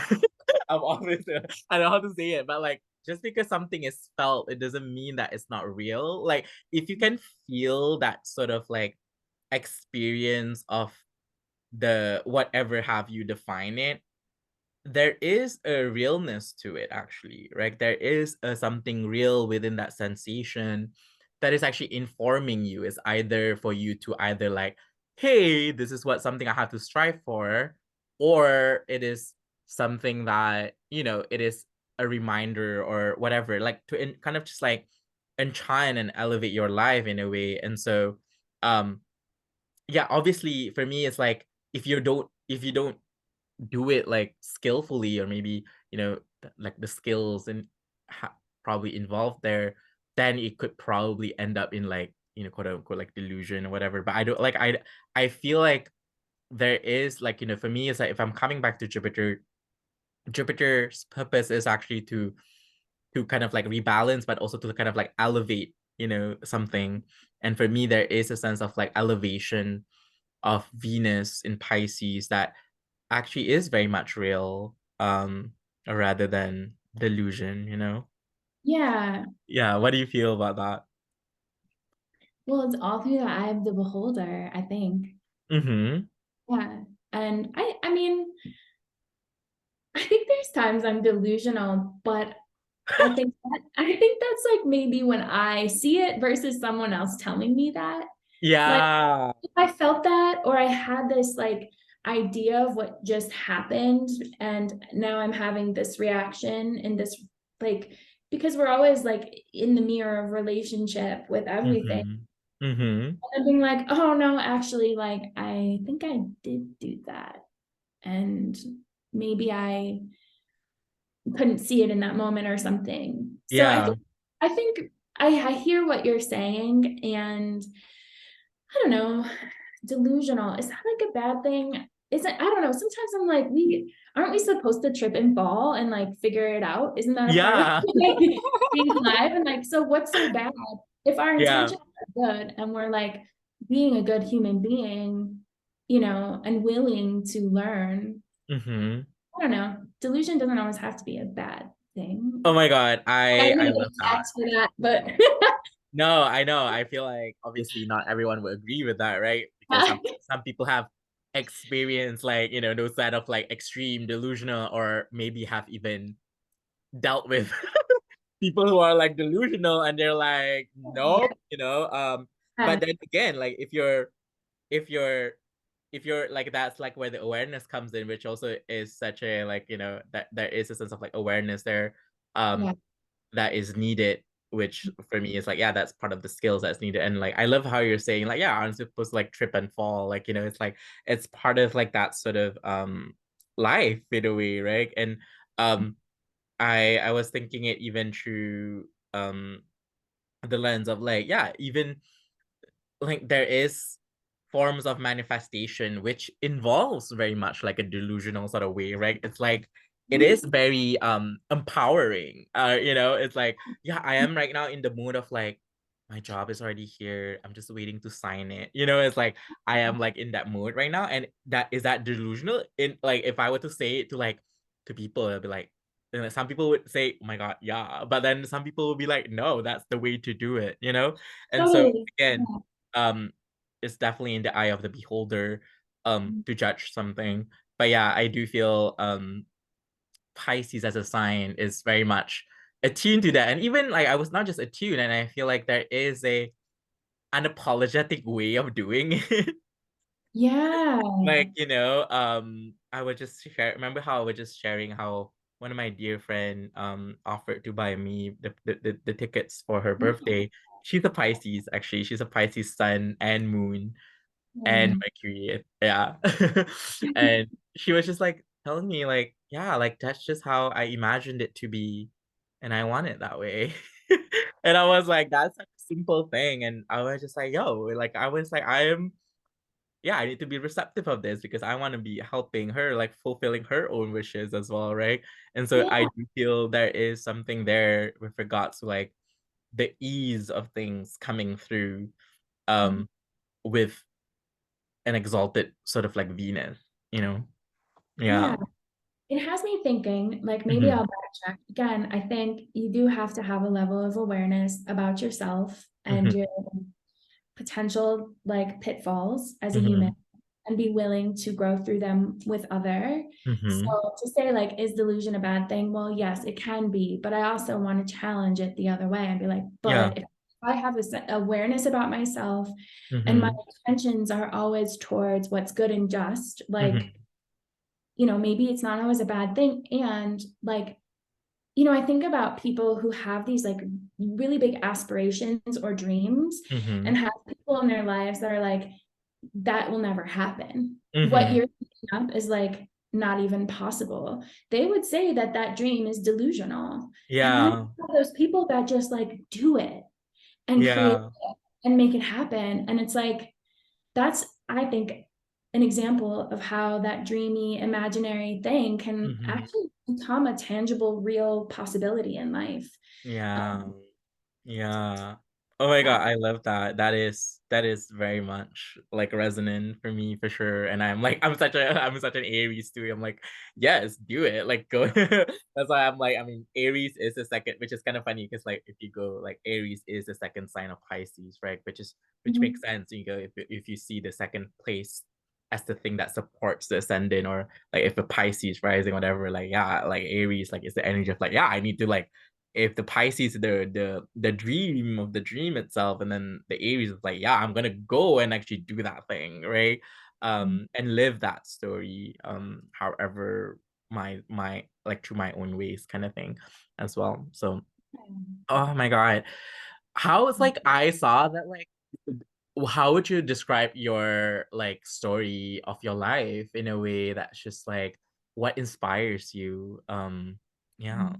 I'm always I don't know how to say it, but like just because something is felt, it doesn't mean that it's not real. Like if you can feel that sort of like experience of the whatever have you define it, there is a realness to it actually, right? There is something real within that sensation that is actually informing you. Is either for you to either like, hey, this is what something I have to strive for, or it is something that it is a reminder or whatever, like to kind of just like enchant and elevate your life in a way. And so um yeah, obviously for me it's like if you don't do it like skillfully, or maybe like the skills and probably involved there, then it could probably end up in like quote unquote like delusion or whatever. But I don't like I feel like there is like for me it's like if I'm coming back to Jupiter's purpose is actually to kind of like rebalance, but also to kind of like elevate something. And for me there is a sense of like elevation of Venus in Pisces that actually is very much real, rather than delusion. Yeah. Yeah, what do you feel about that? Well, it's all through the eye of the beholder, I think. Mm-hmm. Yeah. And I mean, I think there's times I'm delusional, but I think that's like maybe when I see it versus someone else telling me that. Like Yeah. if I felt that or I had this like idea of what just happened and now I'm having this reaction and this like because we're always like in the mirror of relationship with everything. Mm-hmm. Mm-hmm. And being like, oh no, actually, like I think I did do that. And maybe I couldn't see it in that moment or something. So I Yeah. think I think I hear what you're saying, and I don't know, delusional. Is that like a bad thing? Is it? I don't know. Sometimes I'm like, we aren't we supposed to trip and fall and like figure it out? Isn't that a part of Yeah. like being alive? And like, so what's so bad if our Yeah. intentions are good and we're like being a good human being, and willing to learn? Mm-hmm. I don't know. Delusion doesn't always have to be a bad thing. Oh my God. I I need love a that. text for that, but No, I know. I feel like obviously not everyone would agree with that, right? Because some people have experience like, you know, those side of like extreme delusional, or maybe have even dealt with people who are like delusional and they're like, nope, you know. But then again, like if you're if you're like, that's like where the awareness comes in, which also is such a like, you know, that there is a sense of like awareness there, Yeah. that is needed, which for me is like, yeah, that's part of the skills that's needed. And like I love how you're saying like, yeah, I'm supposed to like trip and fall, like, you know, it's like it's part of like that sort of life in a way, right? And um I was thinking it even through the lens of like, yeah, even like there is forms of manifestation which involves very much like a delusional sort of way, right? It's like it is very empowering. You know, it's like, yeah, I am right now in the mood of like, my job is already here, I'm just waiting to sign it, you know. It's like I am like in that mood right now, and that is that delusional. In like, if I were to say it to like to people, it'll be like, you know, some people would say, oh my god, yeah, but then some people will be like, no, that's the way to do it, you know. And so Totally. again, um it's definitely in the eye of the beholder to judge something. But yeah, I do feel Pisces as a sign is very much attuned to that. And even like I was not just attuned, and I feel like there is a unapologetic way of doing it. Yeah. Like, you know, I would just share, remember how I was just sharing how one of my dear friend offered to buy me the tickets for her birthday. She's a Pisces, actually. She's a Pisces sun and moon and Um, Mercury. Yeah. And she was just like telling me, like, yeah, like that's just how I imagined it to be. And I want it that way. And I was like, that's such a simple thing. And I was just like, yo, like I was like, I am, yeah, I need to be receptive of this because I want to be helping her, like fulfilling her own wishes as well, right? And so I yeah. do feel there is something there with regards to like the ease of things coming through um with an exalted sort of like Venus, you know? Yeah. Yeah. It has me thinking, like maybe Mhm. I'll backtrack. Again, I think you do have to have a level of awareness about yourself and Mhm. your potential like pitfalls as a human Mhm. and be willing to grow through them with other. Mhm. So to say like, is delusion a bad thing? Well, yes, it can be, but I also want to challenge it the other way and be like, Yeah. but if I have this awareness about myself and my Mhm. intentions are always towards what's good and just, like, Mhm. maybe it's not always a bad thing. And like, I think about people who have these like really big aspirations or dreams and Mhm. have people in their lives that are like, that will never happen. What Mhm. you're thinking up is like not even possible. They would say that that dream is delusional. And then Yeah. those people that just like do it and create Yeah. it and make it happen. And it's like, that's, I think, an example of how that dreamy, imaginary thing can Mhm. actually become a tangible, real possibility in life. Yeah. Um, Yeah. Oh my yeah. God, I love that. That is very much like resonant for me for sure. And I'm like, I'm such an Aries too. I'm like, yes, do it. Like go. That's why I'm like, I mean, Aries is the second, which is kind of funny because like if you go like Aries is the second sign of Pisces, right? Which makes Mhm. sense. You go if you see the second place as the thing that supports the ascendant, or like if a Pisces rising, whatever, like yeah, like Aries, like it's the energy of like, yeah, I need to like, if the Pisces the dream of the dream itself, and then the Aries is like, yeah, I'm gonna go and actually do that thing, right? And live that story, however my like through my own ways kind of thing as well. So oh my God. How is like I saw that like how would you describe your like story of your life in a way that's just like what inspires you? Yeah.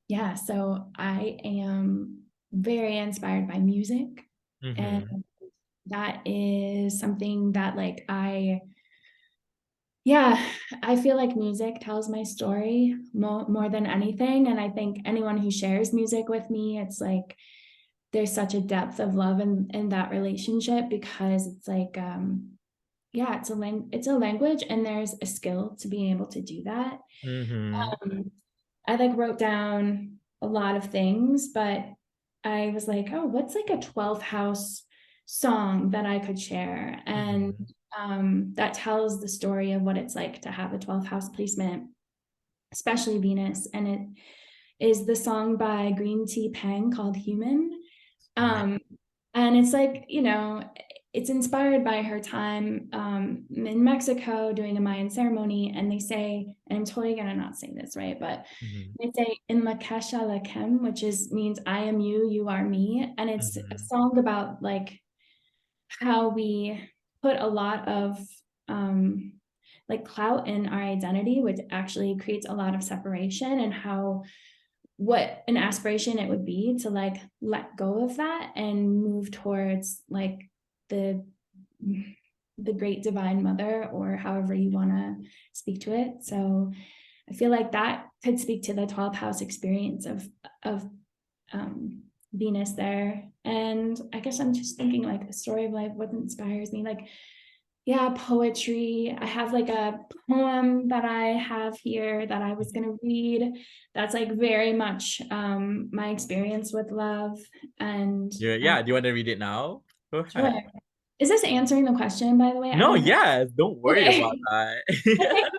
Yeah, so I am very inspired by music, and Mm-hmm. that is something that like yeah, I feel like music tells my story more than anything. And I think anyone who shares music with me, it's like there's such a depth of love in that relationship, because it's like yeah, it's a language and there's a skill to being able to do that. Mm-hmm. Um, I like wrote down a lot of things, but I was like, oh, what's like a 12th house song that I could share? And Mhm. that tells the story of what it's like to have a 12th house placement, especially Venus. And it is the song by Green Tea Peng called Human. And it's like, you know, it's inspired by her time in Mexico doing a Mayan ceremony. And they say, and I'm totally gonna not say this right, but they say in La Kesha La Kem, which means I am you, you are me. And it's a song about like how we put a lot of like clout in our identity, which actually creates a lot of separation, and how what an aspiration it would be to like let go of that and move towards like the great divine mother, or however you want to speak to it. So I feel like that could speak to the 12th house experience of Venus there. And I guess I'm just thinking like the story of life, what inspires me, like, yeah, poetry. I have like a poem that I have here that I was gonna read. That's like very much my experience with love. And Yeah, do you want to read it now? Go sure. ahead. Is this answering the question, by the way? I No, don't know. yes, don't worry about Okay. that.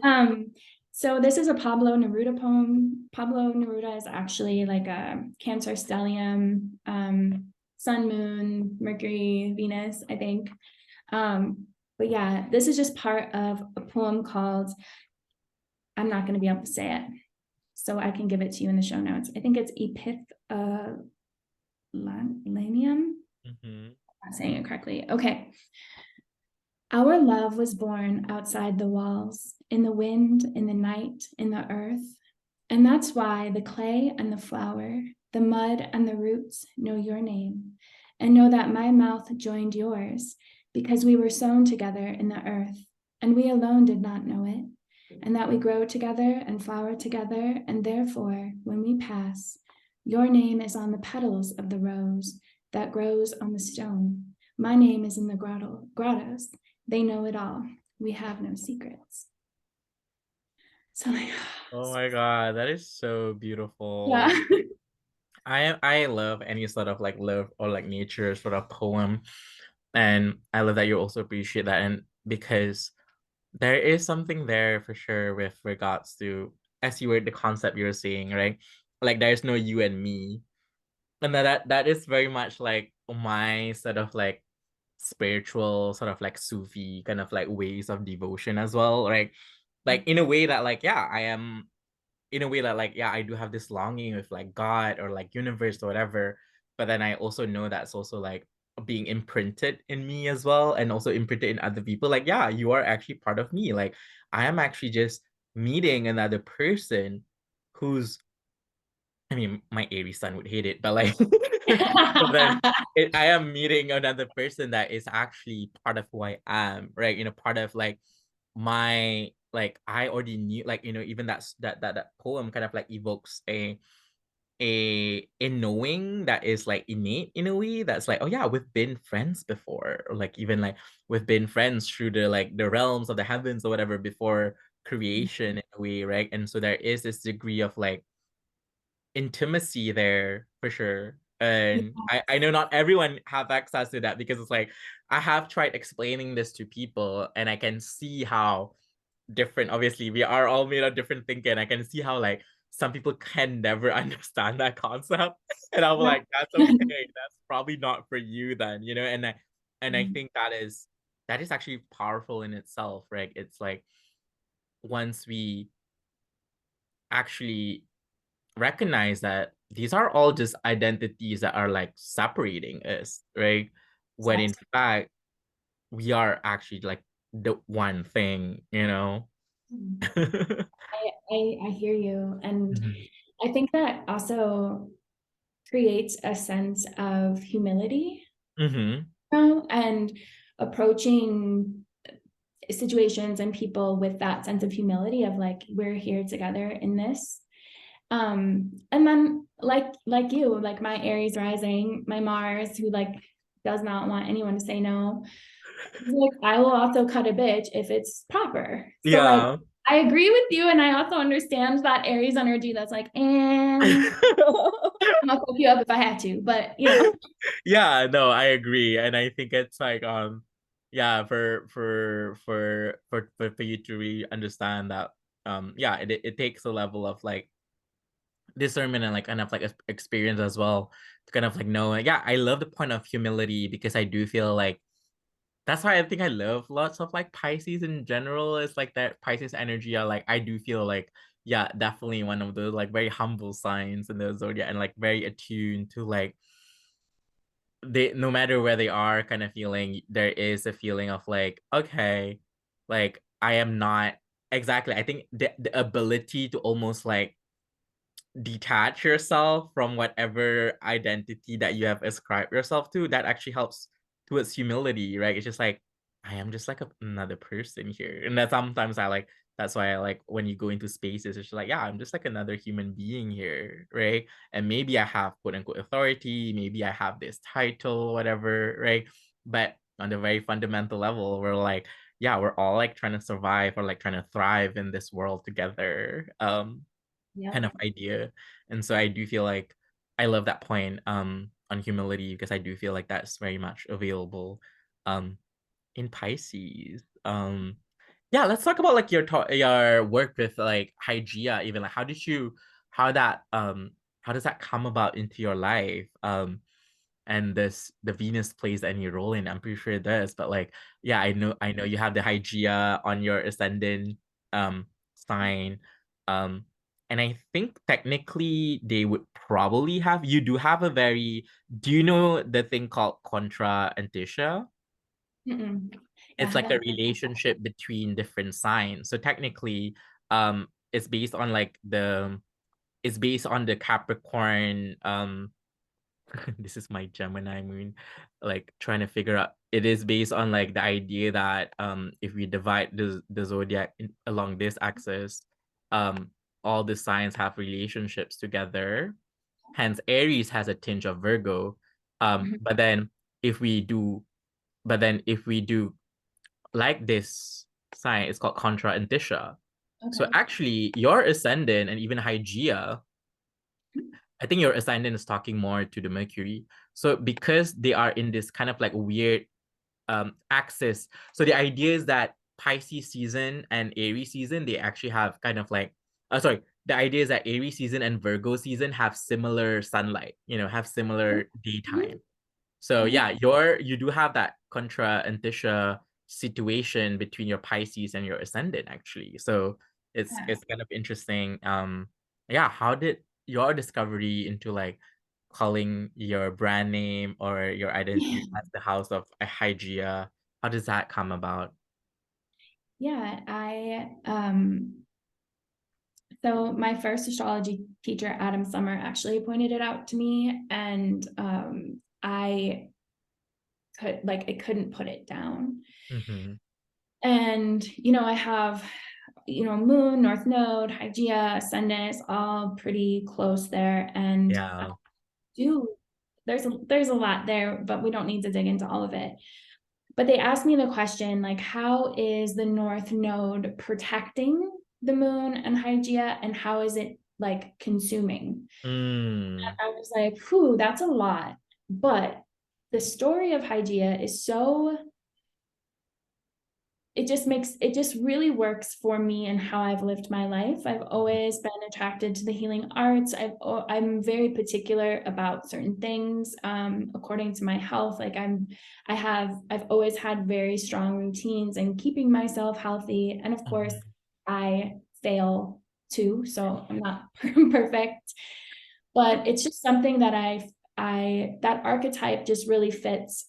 Um, so this is a Pablo Neruda poem. Pablo Neruda is actually like a Cancer stellium, Sun, Moon, Mercury, Venus, I think. But yeah, this is just part of a poem called, I'm not going to be able to say it, so I can give it to you in the show notes. I think it's Epithalamium. I'm not saying it correctly. Okay. Our love was born outside the walls, in the wind, in the night, in the earth. And that's why the clay and the flower, the mud and the roots know your name, and know that my mouth joined yours, because we were sown together in the earth, and we alone did not know it, and that we grow together and flower together, and therefore, when we pass, your name is on the petals of the rose that grows on the stone. My name is in the grottos. They know it all. We have no secrets. So like, Oh my God, that is so yeah. beautiful. I love any sort of like love or like nature sort of poem. And I love that you also appreciate that. And because there is something there for sure with regards to, as you were the concept you were saying, right? Like there's no you and me. And that is very much like my sort of like spiritual sort of like Sufi kind of like ways of devotion as well, right? Like in a way that like, yeah, I am in a way that like, yeah, I do have this longing with like God or like universe or whatever, but then I also know that's also like being imprinted in me as well, and also imprinted in other people. Like, yeah, you are actually part of me. Like I am actually just meeting another person who's, I mean, my Aries sun would hate it, but like, but then I am meeting another person that is actually part of who I am, right? You know, part of like my, like I already knew, like, you know, even that poem kind of like evokes a knowing that is like innate in a way, that's like, oh yeah, we've been friends before, or like even like we've been friends through the like the realms of the heavens or whatever before creation in a way, right? And so there is this degree of like intimacy there for sure. And I know not everyone have access to that, because it's like I have tried explaining this to people and I can see how different, obviously we are all made of different thinking. I can see how like some people can never understand that concept. And I'm like, that's okay. That's probably not for you then, you know? And I think that is actually powerful in itself, right? It's like once we actually recognize that these are all just identities that are like separating us, right? When in fact, we are actually like the one thing, you know? I hear you. And Mhm. I think that also creates a sense of humility, Mhm. you know, and approaching situations and people with that sense of humility of like, we're here together in this. And then like you, like my Aries rising, my Mars, who like does not want anyone to say no, like I will also cut a bitch if it's proper. So like Yeah. I agree with you, and I also understand that Aries energy that's like, and I'll fuck you up if I had to, but you know. Yeah, no, I agree. And I think it's like yeah, for you to really understand that yeah, it takes a level of like discernment and like kind of like experience as well to kind of like know. Yeah, I love the point of humility because I do feel like that's why I think I love lots of like Pisces in general. It's like that Pisces energy. I do feel like, yeah, definitely one of those like very humble signs in the zodiac and like very attuned to like they, no matter where they are, kind of feeling there is a feeling of like, okay, like I am not exactly. I think the ability to almost like detach yourself from whatever identity that you have ascribed yourself to, that actually helps towards humility, right? It's just like I am just like another person here. And that sometimes I like, that's why I like when you go into spaces, it's just like, yeah, I'm just like another human being here, right? And maybe I have quote unquote authority, maybe I have this title, whatever, right? But on the very fundamental level, we're like, yeah, we're all like trying to survive or like trying to thrive in this world together. Kind Yep. of idea. And so I do feel like I love that point on humility because I do feel like that's very much available um in Pisces. Yeah, let's talk about like your work with like Hygeia even, like how does that come about into your life? And this the Venus plays any role in it? I'm pretty sure it does, but like yeah, I know you have the Hygeia on your ascendant sign. Um and I think technically they would probably have, you do have a very, do you know the thing called contra antitia? Mm-mm. I It's like a haven't. relationship between different signs. So technically, it's based on like it's based on the Capricorn this is my Gemini moon, like trying to figure out, it is based on like the idea that if we divide the zodiac along this axis, um all the signs have relationships together. Hence Aries has a tinge of Virgo. Mhm. But then if we do if we do like this sign, it's called contra indicia. So Okay. actually your ascendant and even Hygeia, I think your ascendant is talking more to the Mercury. So because they are in this kind of like weird axis, so the idea is that Pisces season and Aries season, they actually have kind of like sorry, the idea is that Aries season and Virgo season have similar sunlight, have similar Mhm. daytime. So Okay. yeah, you do have that contra antitia situation between your Pisces and your ascendant actually. So Yeah. it's kind of interesting. Yeah, how did your discovery into like calling your brand name or your identity as the house of a Hygeia, how does that come about? Yeah, so my first astrology teacher, Adam Summer, actually pointed it out to me, and I couldn't put it down. Mm-hmm. And I have moon, north node, Hygeia, ascendant, is all pretty close there, and I Yeah. do there's a lot there, but we don't need to dig into all of it. But they asked me the question, like, how is the north node protecting the moon and Hygeia, and how is it like consuming? Mm. I was like, whew, that's a lot. But the story of Hygeia is so, it just really works for me and how I've lived my life. I've always been attracted to the healing arts. I'm very particular about certain things according to my health. Like I've always had very strong routines and keeping myself healthy. And of course, Mhm. I fail too, so I'm not perfect. But it's just something that that archetype just really fits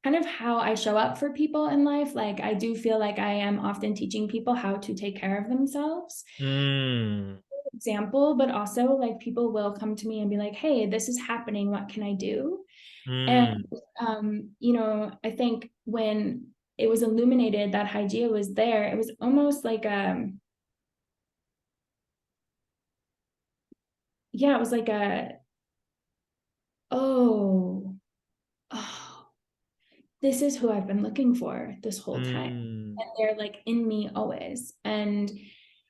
kind of how I show up for people in life. Like I do feel like I am often teaching people how to take care of themselves. Mm. Example, but also like people will come to me and be like, "Hey, this is happening. What can I do?" And Mm. I think when it was illuminated that Hygeia was there, it was almost like yeah, it was like oh, oh, this is who I've been looking for this whole time. Mm. And they're like in me always. And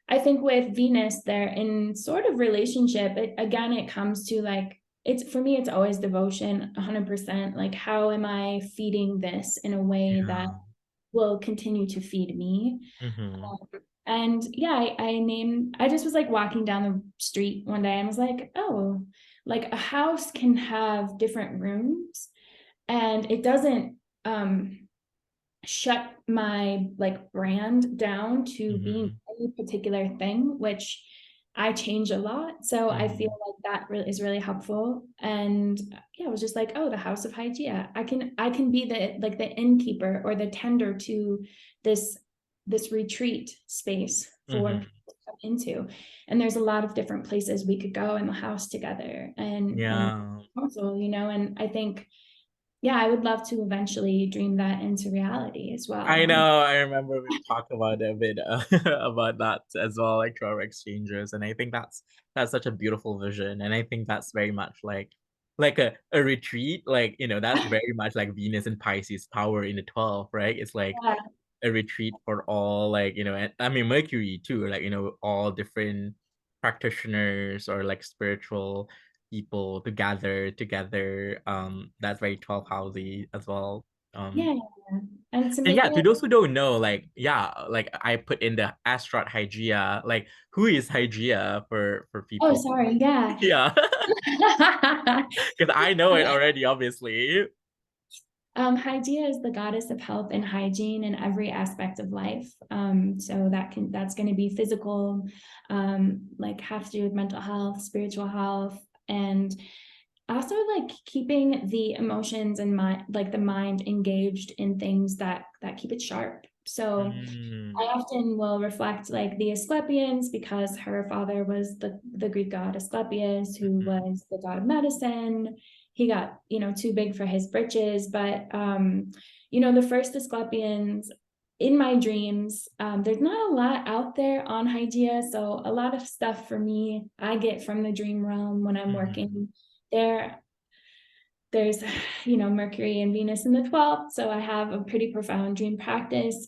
I think with Venus, they're in sort of relationship. It comes to like it's for me, it's always devotion, 100%. Like, how am I feeding this in a way that Yeah. will continue to feed me? Mm-hmm. And yeah, I just was like walking down the street one day and was like, oh, like a house can have different rooms and it doesn't shut my like brand down to being Mm-hmm. any particular thing, which I change a lot. So I feel Mm-hmm. like that really is really helpful. And yeah, I was just like, oh, the house of Hygeia. I can be the like the innkeeper or the tender to this this retreat space for Mm-hmm. people to come into. And there's a lot of different places we could go in the house together and Yeah. counsel, and I think yeah, I would love to eventually dream that into reality as I well. know. I remember we've talked about it a bit about that as well, like to our exchangers, and I think that's such a beautiful vision, and I think that's very much like a retreat, like that's very much like Venus and Pisces power in the 12, right? It's like Yeah, a retreat for all, like and I mean Mercury too, like all different practitioners or like spiritual people to gather together. That's very 12 housey as well. yeah, and to And make yeah, to it. those who don't know, like yeah, like I put in the Astrot Hygiea. Like, who is Hygiea for Oh, people? sorry, yeah. Yeah, because I know it already, obviously. Hygeia is the goddess of health and hygiene in every aspect of life. So that's going to be physical, like have to do with mental health, spiritual health, and also like keeping the emotions and mind, like the mind engaged in things that keep it sharp. So I Mm, often will reflect like the Asclepians because her father was the Greek god Asclepius, who mhm, was the god of medicine. He got, too big for his britches, but the first Asclepians in my dreams, there's not a lot out there on Hygeia, so a lot of stuff for me I get from the dream realm when I'm mhm, working there. There's Mercury and Venus in the 12th, so I have a pretty profound dream practice.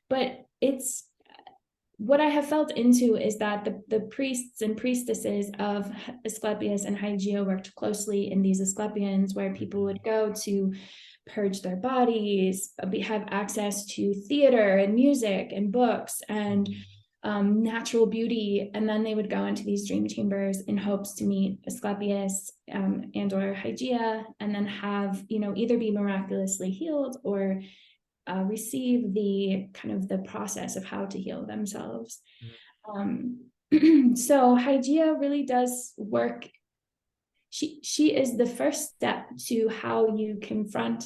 But it's what I have felt into is that the priests and priestesses of Asclepius and Hygeia worked closely in these Asclepians, where people mhm, would go to purge their bodies, have access to theater and music and books and mhm, natural beauty, and then they would go into these dream chambers in hopes to meet Asclepius and or Hygeia, and then have either be miraculously healed or receive the kind of the process of how to heal themselves. mhm. Um, so Hygeia really does work. She is the first step to how you confront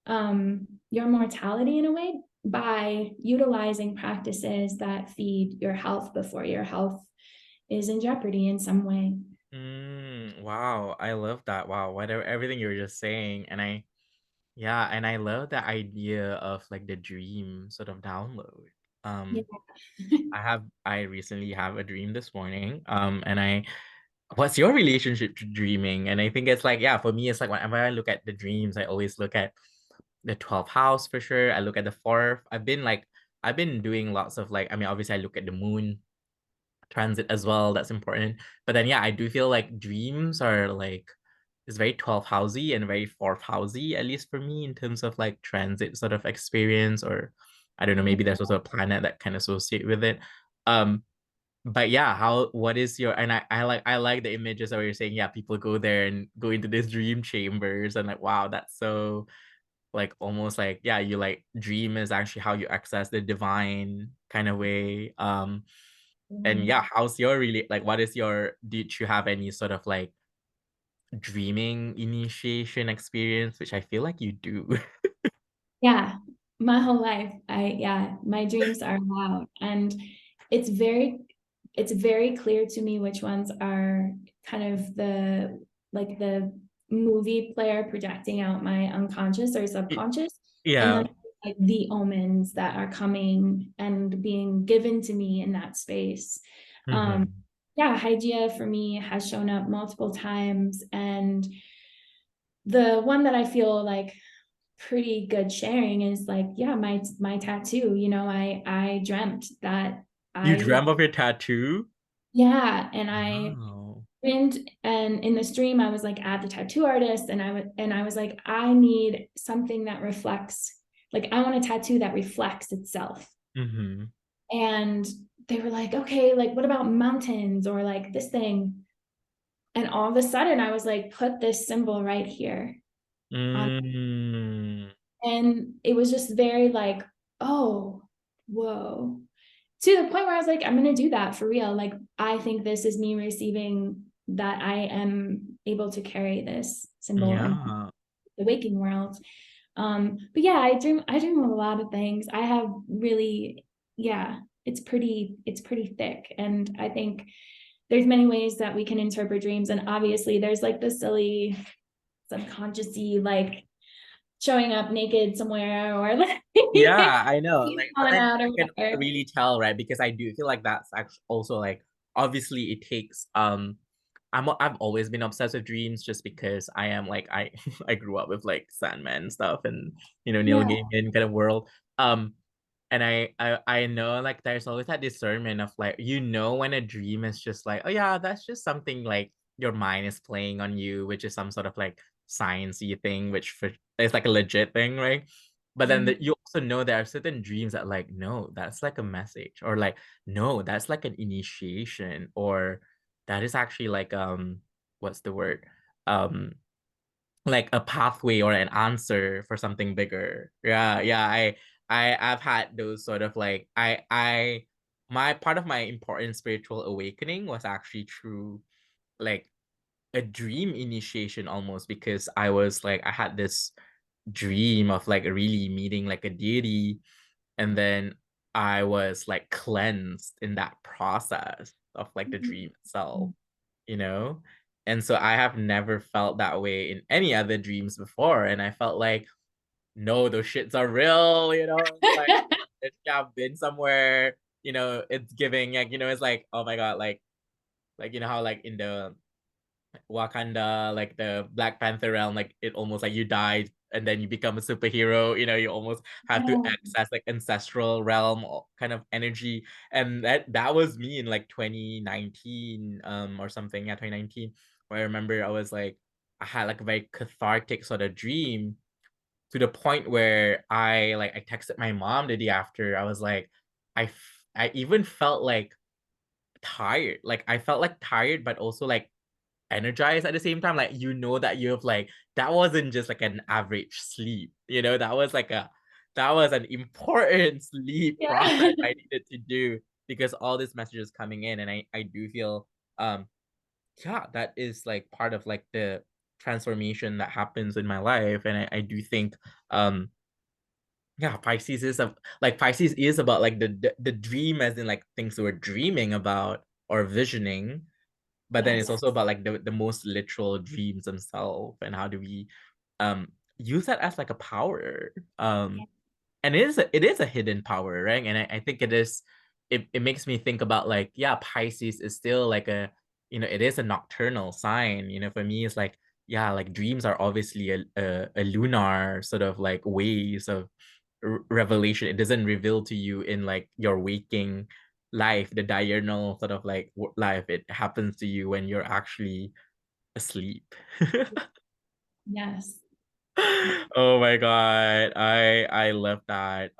your mortality in a way by utilizing practices that feed your health before your health is in jeopardy in some way. Wow, I love that. Wow, whatever everything you were just saying, and yeah, and I love the idea of like the dream sort of download. Yeah. Um, I recently have a dream this morning. And what's your relationship to dreaming? And I think it's like, yeah, for me, it's like whenever I look at the dreams, I always look at the 12th house for sure. I look at the fourth. I've been doing lots of like, I mean, obviously I look at the moon transit as well. That's important. But then yeah, I do feel like dreams are like it's very 12th housey and very fourth housey, at least for me, in terms of like transit sort of experience, or I don't know, maybe there's also a planet that can associate with it. Um, but yeah, what is your and I like the images where you're saying, yeah, people go there and go into these dream chambers and like wow, that's so like almost like yeah, you like dream is actually how you access the divine kind of way. And yeah, how's your really like what is your did you have any sort of like dreaming initiation experience, which I feel like you do? Yeah, my whole life, yeah, my dreams are loud, and it's very, it's very clear to me which ones are kind of the movie player projecting out my unconscious or subconscious, and then Yeah. like the omens that are coming and being given to me in that space. Um, Mm-hmm. yeah, Hygeia for me has shown up multiple times, and the one that I feel like pretty good sharing is like, yeah, my tattoo, I dreamt that You I dream of your tattoo? yeah, and I Wow. And in the stream, I was like at the tattoo artist, and I was like, I need something that reflects, like I want a tattoo that reflects itself. Mm-hmm. And they were like, okay, like what about mountains or like this thing? And all of a sudden I was like, put this symbol right here on, Mm. and it was just very like, oh, whoa. To the point where I was like, I'm gonna do that for real. Like, I think this is me receiving that I am able to carry this symbol in Yeah. the waking world. But yeah, I dream of a lot of things. I have really, yeah, it's pretty thick. And I think there's many ways that we can interpret dreams. And obviously there's like the silly subconsciously like showing up naked somewhere or like Yeah, I know. Like, but falling then out or you can whatever. really tell, right? Because I do feel like that's actually also like obviously it takes I've always been obsessed with dreams just because I am like I I grew up with like Sandman stuff and Neil Yeah. Gaiman kind of world. Um and I know like there's always that discernment of like when a dream is just like, oh yeah, that's just something like your mind is playing on you, which is some sort of like sciencey thing, which for it's like a legit thing, right? But then Mhm. you also know there are certain dreams that like, no, that's like a message, or like, no, that's like an initiation, or that is actually like what's the word? Um like a pathway or an answer for something bigger. Yeah, yeah. I've had those sort of like I my part of my important spiritual awakening was actually through like a dream initiation almost, because I was like I had this dream of like really meeting like a deity, and then I was like cleansed in that process of like the dream itself, you know? And so I have never felt that way in any other dreams before. And I felt like, no, those shits are real, like if I've been somewhere, it's giving like, it's like, oh my God, like how like in the Wakanda, like the Black Panther realm, like it almost like you died and then you become a superhero. You almost have to Yeah. access like ancestral realm kind of energy, and that was me in like 2019, or something. Yeah, 2019. Where I remember I had like a very cathartic sort of dream to the point where I texted my mom the day after. I was like, I even felt like tired. Like I felt like tired, but also like energized at the same time. Like that you have like that wasn't just like an average sleep. That was an important sleep process Yeah. I needed to do, because all these messages coming in, and I do feel yeah, that is like part of like the transformation that happens in my life. And I do think yeah, Pisces is about like the dream, as in like things we're dreaming about or visioning, but then it's Yes. also about like the most literal dreams themselves, and how do we use that as like a power. And it is a hidden power, right? And I think it makes me think about like, yeah, Pisces is still like it is a nocturnal sign. For me it's like, yeah, like dreams are obviously a lunar sort of like ways of revelation. It doesn't reveal to you in like your waking life, the diurnal sort of like life. It happens to you when you're actually asleep. Yes. Oh my God. I love that.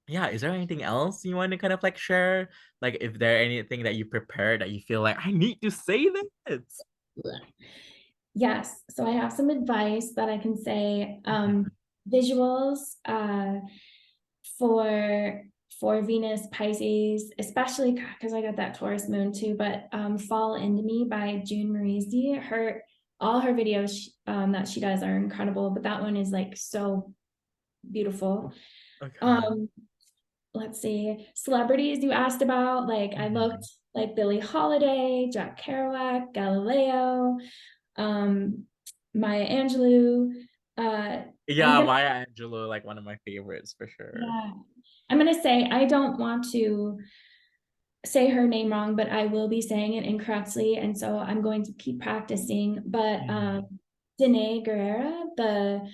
Yeah, is there anything else you want to kind of like share? Like, if there anything that you prepared that you feel like I need to say this? Yes. So I have some advice that I can say. Visuals for Venus Pisces, especially because I got that Taurus moon too, but Fall Into Me by June Marisi. All her videos that she does are incredible, but that one is like so beautiful. Okay. Um, let's see, celebrities you asked about, like I looked Mhm. like Billie Holiday, Jack Kerouac, Galileo, um, Maya Angelou. I'm Yeah, gonna Maya Angelou, like one of my favorites for sure. Yeah, I'm gonna say I don't want to say her name wrong, but I will be saying it incorrectly, and so I'm going to keep practicing. But Mhm. Danae Guerrera, the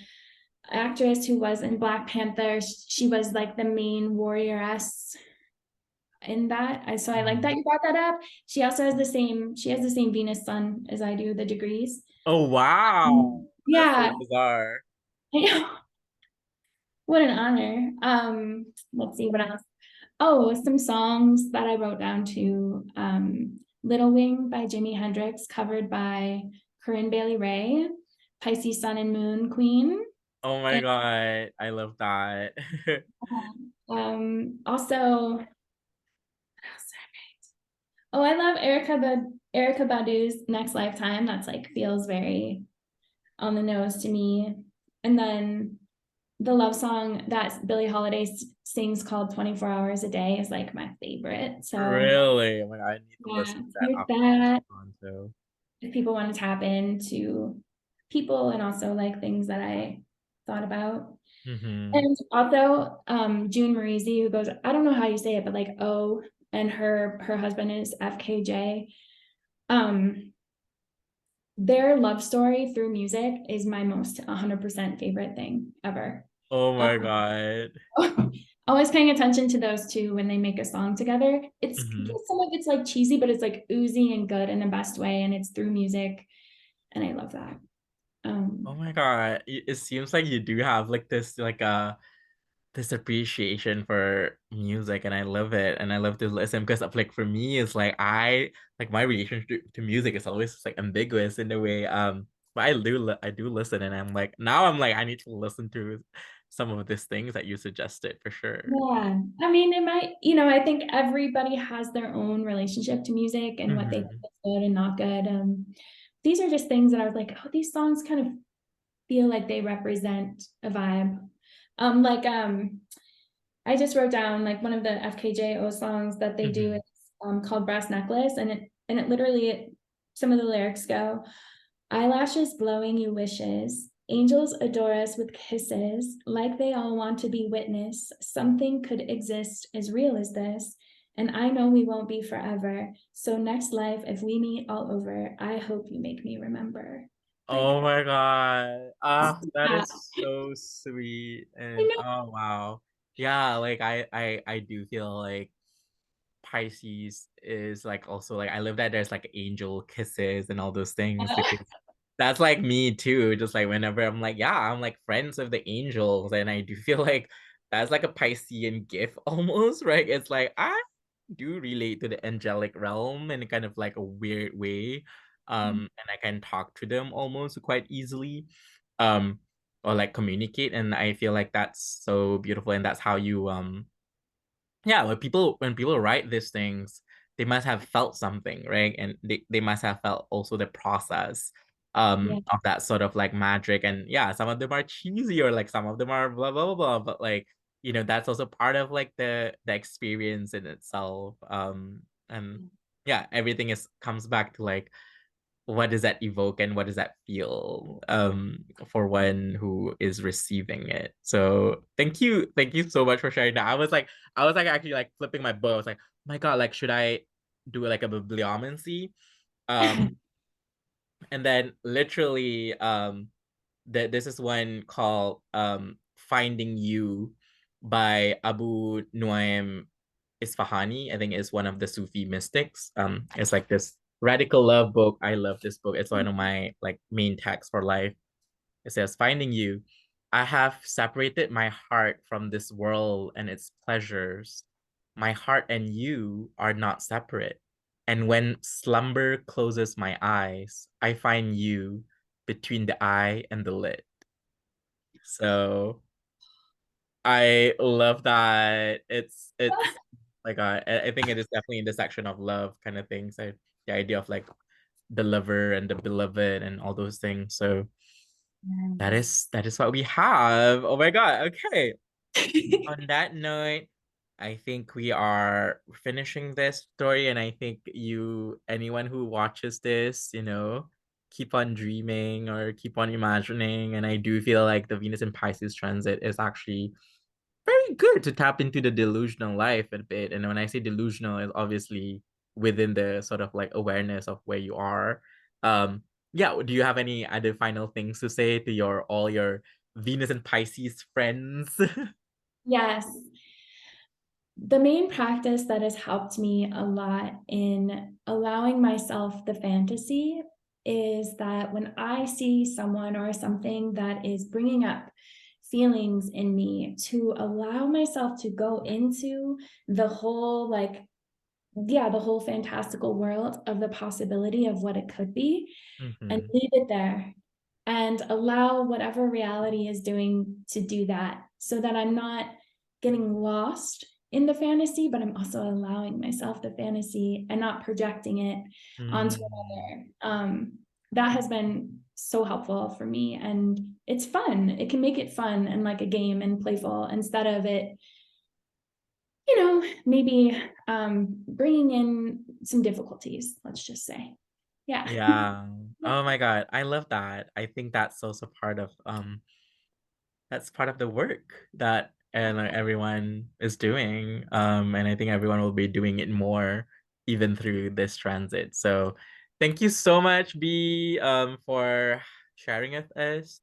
actress who was in Black Panther, she was like the main warrioress in that. So I like Mhm. that you brought that up. She has the same Venus sun as I do, the degrees. Oh wow. That's so Yeah. bizarre. What an honor. Let's see what else. Oh, some songs that I wrote down to Little Wing by Jimi Hendrix, covered by Corinne Bailey Rae, Pisces Sun and Moon Queen. Oh my And God. I love that. also, oh, I love Erica Badu's Next Lifetime. That's like feels very on the nose to me. And then the love song that Billie Holiday sings called 24 Hours a Day is like my favorite. So Really? Oh my God, I need to yeah, listen to that here's after this that. one too. If people want to tap into people and also like things that I thought about. Mm-hmm. And also June Marisi, who goes, I don't know how you say it, but like O, and her husband is FKJ. Um, their love story through music is my most 100% favorite thing ever. Oh my Um, God. always paying attention to those two when they make a song together. It's Mm-hmm. some of it's like cheesy, but it's like oozy and good in the best way, and it's through music, and I love that. Oh Um, my God. It seems like you do have like this appreciation for music, and I love it, and I love to listen because of like for me it's like I like my relationship to music is always like ambiguous in a way, but I do listen, and I'm like now I'm like I need to listen to some of these things that you suggested for sure. yeah, I mean, it might, I think everybody has their own relationship to music and what they think Mm-hmm. is good and not good. These are just things that I was like, oh, these songs kind of feel like they represent a vibe. Like I just wrote down like one of the FKJO songs that they do Mm-hmm. is called Brass Necklace, and it literally some of the lyrics go, eyelashes blowing you wishes, angels adore us with kisses, like they all want to be witness. Something could exist as real as this, and I know we won't be forever. So next life, if we meet all over, I hope you make me remember. Oh Like, my God. Ah, that yeah, is so sweet. I And know. oh wow. Yeah, like I do feel like Pisces is like also like I love that there's like angel kisses and all those things because that's like me too. Just like whenever I'm like, yeah, I'm like friends with the angels, and I do feel like that's like a Piscean gift almost, right? It's like I do relate to the angelic realm in kind of like a weird way. And I can talk to them almost quite easily. Um, or like communicate. And I feel like that's so beautiful. And that's how you yeah, when people write these things, they must have felt something, right? And they must have felt also the process Yeah. of that sort of like magic. And yeah, some of them are cheesy or like some of them are blah blah blah, blah, but like that's also part of like the experience in itself. And yeah, everything is comes back to like what does that evoke and what does that feel for one who is receiving it. So thank you so much for sharing that. I was like actually like flipping my book. I was like, oh my God, like should I do like a bibliomancy? um and then literally this is one called Finding You by Abu Nuaim Isfahani. I think is one of the Sufi mystics. It's like this radical love book. I love this book. It's one of my like main texts for life. It says, Finding You. I have separated my heart from this world and its pleasures. My heart and you are not separate. And when slumber closes my eyes, I find you between the eye and the lid. So I love that. It's like I think it is definitely in the section of love kind of things. So the idea of like the lover and the beloved and all those things. So that is what we have. Oh my God. Okay. On that note, I think we are finishing this story, and I think anyone who watches this, keep on dreaming or keep on imagining. And I do feel like the Venus and Pisces transit is actually very good to tap into the delusional life a bit. And when I say delusional, it's obviously within the sort of like awareness of where you are. Yeah, do you have any other final things to say to all your Venus and Pisces friends? Yes. The main practice that has helped me a lot in allowing myself the fantasy is that when I see someone or something that is bringing up feelings in me, to allow myself to go into the whole, like, yeah, the whole fantastical world of the possibility of what it could be, and Mhm. leave it there and allow whatever reality is doing to do that, so that I'm not getting lost in the fantasy, but I'm also allowing myself the fantasy and not projecting it onto Mm. another. That has been so helpful for me, and it's fun. It can make it fun and like a game and playful, instead of it, maybe bringing in some difficulties, let's just say. Yeah. Yeah. Yeah. Oh my God. I love that. I think that's part of the work that everyone is doing. And I think everyone will be doing it more even through this transit. So thank you so much, B, for sharing with us,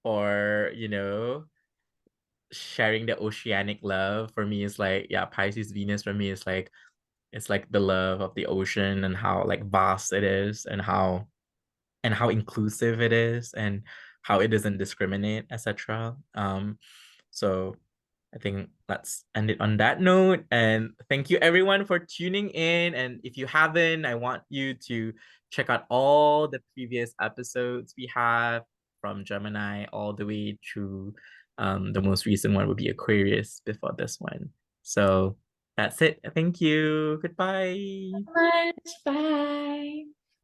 for sharing the oceanic love. For me is like, yeah, Pisces Venus for me is like it's like the love of the ocean and how like vast it is and how inclusive it is and how it doesn't discriminate, etc. So I think let's end it on that note. And thank you everyone for tuning in. And if you haven't, I want you to check out all the previous episodes we have from Gemini all the way to the most recent one would be Aquarius before this one. So that's it. Thank you. Goodbye. Much. Bye.